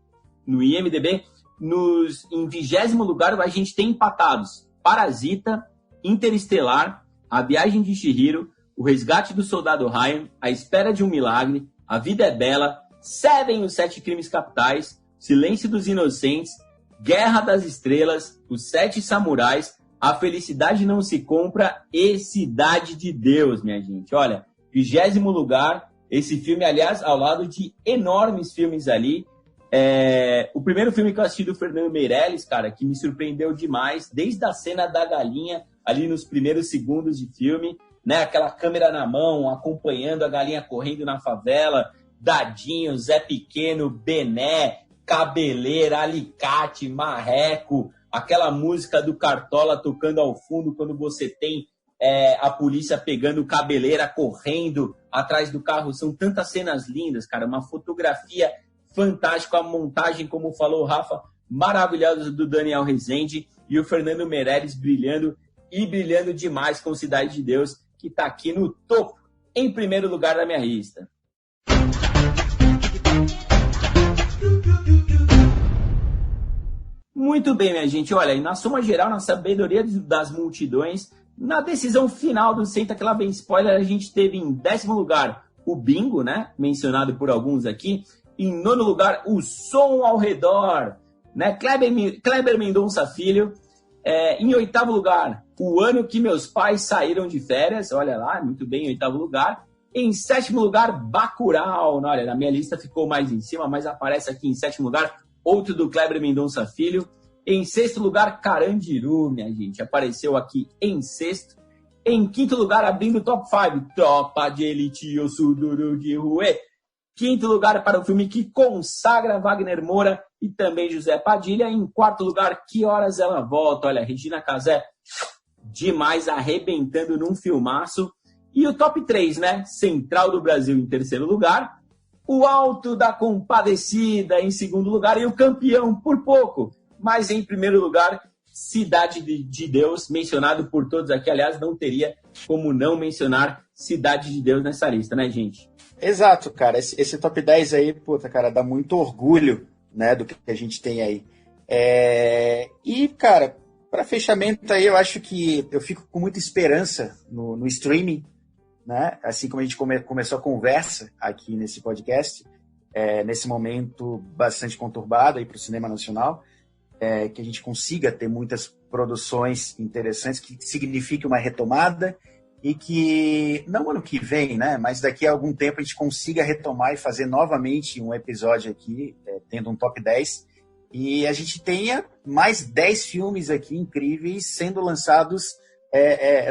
no IMDb, Em 20º lugar, a gente tem empatados Parasita, Interestelar, A Viagem de Chihiro, O Resgate do Soldado Ryan, A Espera de um Milagre, A Vida é Bela, Seven, Os Sete Crimes Capitais, Silêncio dos Inocentes, Guerra das Estrelas, Os Sete Samurais, A Felicidade Não Se Compra e Cidade de Deus, minha gente. Olha, 20º lugar, esse filme, aliás, ao lado de enormes filmes ali. O primeiro filme que eu assisti do Fernando Meirelles, cara, que me surpreendeu demais, desde a cena da galinha, ali nos primeiros segundos de filme, né? Aquela câmera na mão, acompanhando a galinha correndo na favela, Dadinho, Zé Pequeno, Bené, Cabeleira, Alicate, Marreco, aquela música do Cartola tocando ao fundo quando você tem a polícia pegando Cabeleira, correndo atrás do carro. São tantas cenas lindas, cara, uma fotografia fantástica, a montagem, como falou o Rafa, maravilhosa do Daniel Rezende, e o Fernando Meirelles brilhando demais com Cidade de Deus, que está aqui no topo, em primeiro lugar da minha lista. Muito bem, minha gente. Olha, e na soma geral, na sabedoria das multidões, na decisão final do Senta Que Lá Vem Spoiler, a gente teve em 10º lugar o Bingo, né? Mencionado por alguns aqui. Em 9º lugar, O Som ao Redor, né? Kleber Mendonça Filho. Em 8º lugar, O Ano que Meus Pais Saíram de Férias. Olha lá, muito bem, em 8º lugar. Em 7º lugar, Bacurau. Olha, na minha lista ficou mais em cima, mas aparece aqui em 7º lugar, outro do Kleber Mendonça Filho. Em 6º lugar, Carandiru, minha gente. Apareceu aqui em 6º. Em 5º lugar, abrindo o top 5, Tropa de Elite, O Suduru de Rue. 5º lugar para o filme que consagra Wagner Moura e também José Padilha. Em 4º lugar, Que Horas Ela Volta. Olha, Regina Casé, demais, arrebentando num filmaço. E o top 3, né? Central do Brasil em 3º lugar. O Alto da Compadecida em 2º lugar. E o campeão, por pouco, mas em 1º lugar, Cidade de Deus, mencionado por todos aqui. Aliás, não teria como não mencionar Cidade de Deus nessa lista, né, gente? Exato, cara. Esse top 10 aí, puta, cara, dá muito orgulho, né, do que a gente tem aí. E, cara, para fechamento aí, eu acho que eu fico com muita esperança no streaming, né? Assim como a gente começou a conversa aqui nesse podcast, nesse momento bastante conturbado aí para o cinema nacional, que a gente consiga ter muitas produções interessantes, que signifique uma retomada e que, não ano que vem, né, mas daqui a algum tempo a gente consiga retomar e fazer novamente um episódio aqui, tendo um top 10, e a gente tenha mais 10 filmes aqui incríveis sendo lançados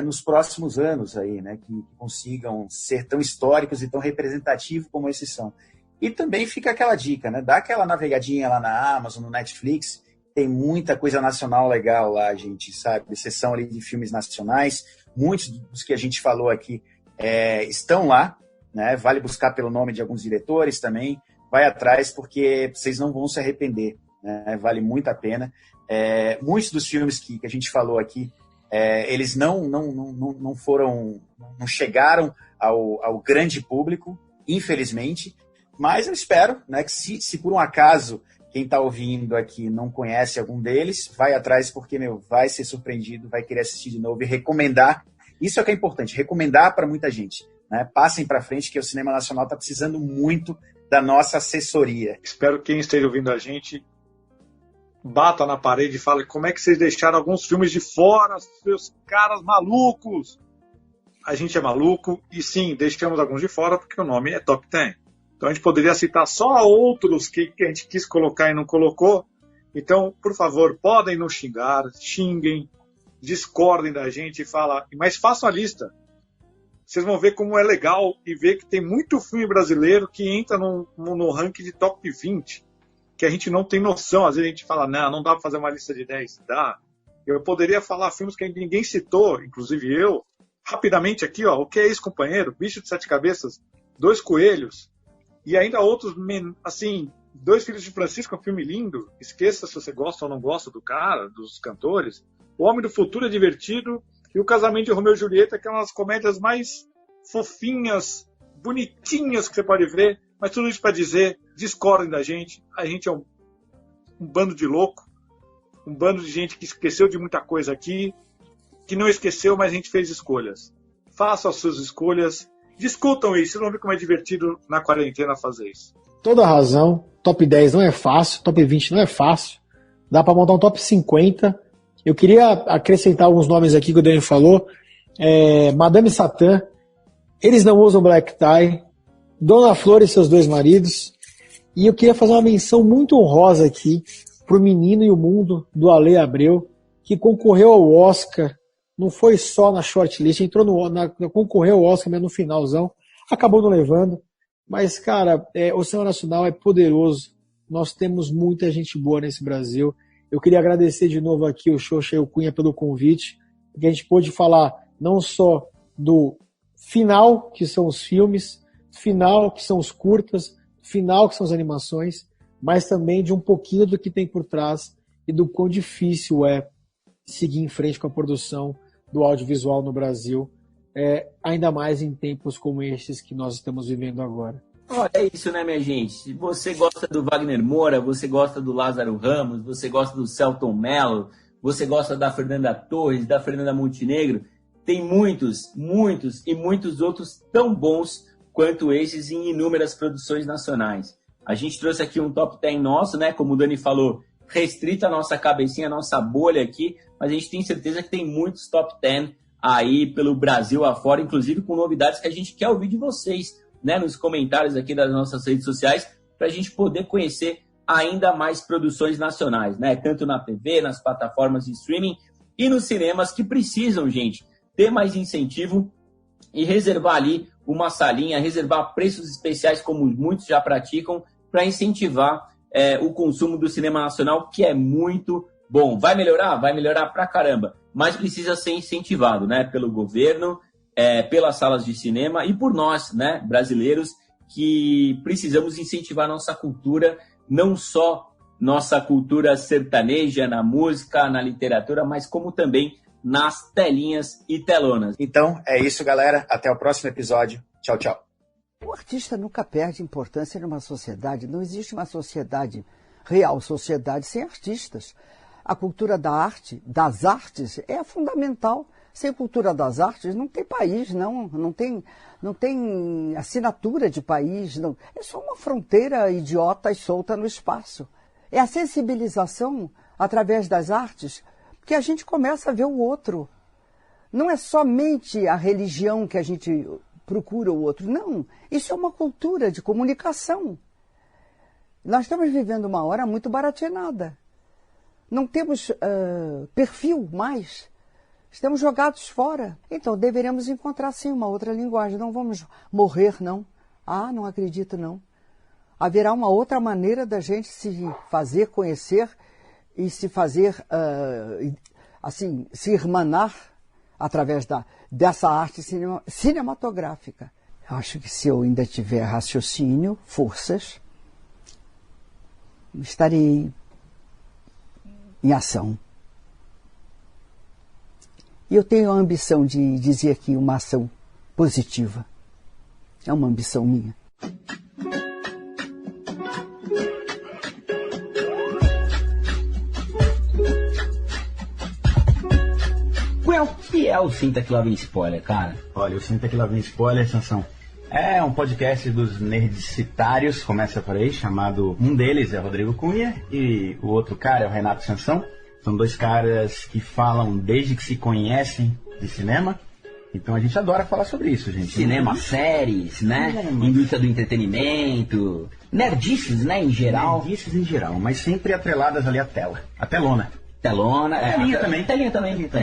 nos próximos anos aí, né, que consigam ser tão históricos e tão representativos como esses são. E também fica aquela dica, né, dá aquela navegadinha lá na Amazon, no Netflix, tem muita coisa nacional legal lá, gente, sabe, sessão ali de filmes nacionais, muitos dos que a gente falou aqui estão lá, né, vale buscar pelo nome de alguns diretores também, vai atrás porque vocês não vão se arrepender, né, vale muito a pena. Muitos dos filmes que a gente falou aqui, eles não chegaram ao grande público, infelizmente, mas eu espero, né, que se por um acaso quem está ouvindo aqui não conhece algum deles, vai atrás porque, vai ser surpreendido, vai querer assistir de novo e recomendar. Isso é o que é importante, recomendar para muita gente, né? Passem para frente que o cinema nacional está precisando muito da nossa assessoria. Espero que quem esteja ouvindo a gente bata na parede e fale como é que vocês deixaram alguns filmes de fora, seus caras malucos. A gente é maluco e sim, deixamos alguns de fora porque o nome é Top 10. Então a gente poderia citar só outros que a gente quis colocar e não colocou. Então, por favor, podem nos xingar, xinguem, discordem da gente e falem, mas façam a lista. Vocês vão ver como é legal e ver que tem muito filme brasileiro que entra no ranking de top 20, que a gente não tem noção. Às vezes a gente fala, não dá para fazer uma lista de 10. Dá. Eu poderia falar filmes que ninguém citou, inclusive eu, rapidamente aqui, ó, O Que É Isso, Companheiro? Bicho de Sete Cabeças, Dois Coelhos, e ainda outros, assim, Dois Filhos de Francisco, um filme lindo. Esqueça se você gosta ou não gosta do cara, dos cantores. O Homem do Futuro é divertido. E O Casamento de Romeu e Julieta, que é uma das comédias mais fofinhas, bonitinhas que você pode ver. Mas tudo isso para dizer, discordem da gente. A gente é um bando de louco, um bando de gente que esqueceu de muita coisa aqui, que não esqueceu, mas a gente fez escolhas. Façam as suas escolhas, discutam isso, vocês vão ver como é divertido na quarentena fazer isso. Toda razão, top 10 não é fácil, top 20 não é fácil, dá para montar um top 50. Eu queria acrescentar alguns nomes aqui que o Dani falou, Madame Satã, Eles Não Usam Black Tie, Dona Flor e Seus Dois Maridos, e eu queria fazer uma menção muito honrosa aqui pro Menino e o Mundo, do Ale Abreu, que concorreu ao Oscar, não foi só na shortlist, concorreu ao Oscar, mas no finalzão, acabou não levando, mas, cara, o cinema nacional é poderoso, nós temos muita gente boa nesse Brasil. Eu queria agradecer de novo aqui o Xoxa e o Cunha pelo convite, porque a gente pôde falar não só do final, que são os filmes, final, que são os curtas, final, que são as animações, mas também de um pouquinho do que tem por trás e do quão difícil é seguir em frente com a produção do audiovisual no Brasil, ainda mais em tempos como estes que nós estamos vivendo agora. Olha, é isso, né, minha gente? Se você gosta do Wagner Moura, você gosta do Lázaro Ramos, você gosta do Celton Mello, você gosta da Fernanda Torres, da Fernanda Montenegro, tem muitos e muitos outros tão bons quanto esses em inúmeras produções nacionais. A gente trouxe aqui um top 10 nosso, né? Como o Dani falou, restrito a nossa cabecinha, a nossa bolha aqui, mas a gente tem certeza que tem muitos top 10 aí pelo Brasil afora, inclusive com novidades que a gente quer ouvir de vocês, né? Nos comentários aqui das nossas redes sociais, para a gente poder conhecer ainda mais produções nacionais, né? Tanto na TV, nas plataformas de streaming e nos cinemas que precisam, gente, ter mais incentivo e reservar ali uma salinha, reservar preços especiais, como muitos já praticam, para incentivar o consumo do cinema nacional, que é muito bom. Vai melhorar? Vai melhorar pra caramba, mas precisa ser incentivado, né? Pelo governo, pelas salas de cinema e por nós, né, brasileiros, que precisamos incentivar nossa cultura, não só nossa cultura sertaneja, na música, na literatura, mas como também nas telinhas e telonas. Então, é isso, galera. Até o próximo episódio. Tchau, tchau. O artista nunca perde importância numa sociedade. Não existe uma sociedade, real sociedade, sem artistas. A cultura da arte, das artes, é fundamental. Sem cultura das artes não tem país, não tem assinatura de país. Não. É só uma fronteira idiota e solta no espaço. É a sensibilização através das artes que a gente começa a ver o outro. Não é somente a religião que a gente procura o outro, não. Isso é uma cultura de comunicação. Nós estamos vivendo uma hora muito baratinada. Não temos perfil mais. Estamos jogados fora. Então, deveremos encontrar, sim, uma outra linguagem. Não vamos morrer, não. Ah, não acredito, não. Haverá uma outra maneira da gente se fazer conhecer e se fazer, assim, se irmanar através dessa arte cinematográfica. Acho que se eu ainda tiver raciocínio, forças, estarei em ação. E eu tenho a ambição de dizer aqui uma ação positiva. É uma ambição minha. O que é o Senta Que Lá Vem Spoiler, cara? Olha, o Senta Que Lá Vem Spoiler, Sansão, é um podcast dos nerdicitários, começa por aí, chamado... Um deles é o Rodrigo Cunha e o outro cara é o Renato Sansão. São dois caras que falam desde que se conhecem de cinema. Então a gente adora falar sobre isso, gente. Cinema, séries, né? Indústria do entretenimento, nerdices, né, em geral. Nerdices em geral, mas sempre atreladas ali à tela, à telona. Telona, telinha também. Telinha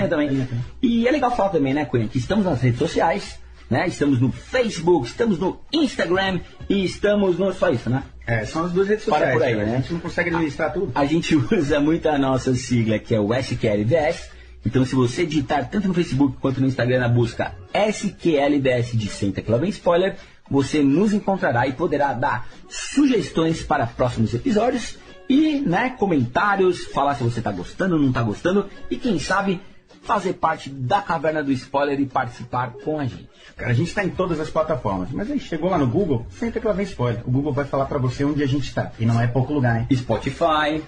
também. E é legal falar também, né, Cunha, que estamos nas redes sociais, né? Estamos no Facebook, estamos no Instagram e estamos no... Só isso, né? São as duas redes sociais. Para por aí, né? A gente não consegue administrar tudo. A gente usa muito a nossa sigla, que é o SQLDS. Então, se você digitar tanto no Facebook quanto no Instagram na busca SQLDS de Senta Que Lá Vem Spoiler, você nos encontrará e poderá dar sugestões para próximos episódios e, né, comentários, falar se você está gostando ou não está gostando e, quem sabe, fazer parte da Caverna do Spoiler e participar com a gente? Cara, a gente está em todas as plataformas, mas aí chegou lá no Google, senta que lá vem spoiler. O Google vai falar para você onde a gente está, e não é pouco lugar, hein? Spotify,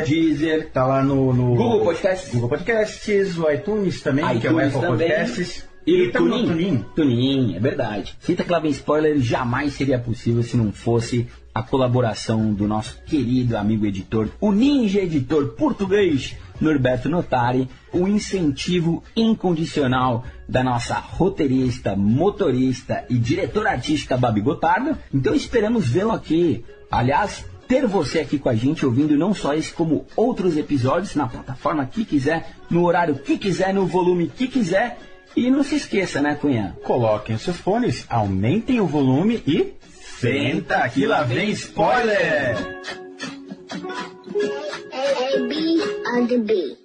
Deezer, tá lá no Google Podcasts, o iTunes também, que é o Apple Podcasts. E Tunin, é verdade. Senta que lá vem spoiler, jamais seria possível se não fosse a colaboração do nosso querido amigo editor, o ninja editor português, Norberto Notari, o incentivo incondicional da nossa roteirista, motorista e diretora artística Babi Gotardo. Então esperamos vê-lo aqui. Aliás, ter você aqui com a gente, ouvindo não só esse, como outros episódios na plataforma que quiser, no horário que quiser, no volume que quiser. E não se esqueça, né, Cunha? Coloquem os seus fones, aumentem o volume e... Senta que lá vem spoiler! A, B, on the B.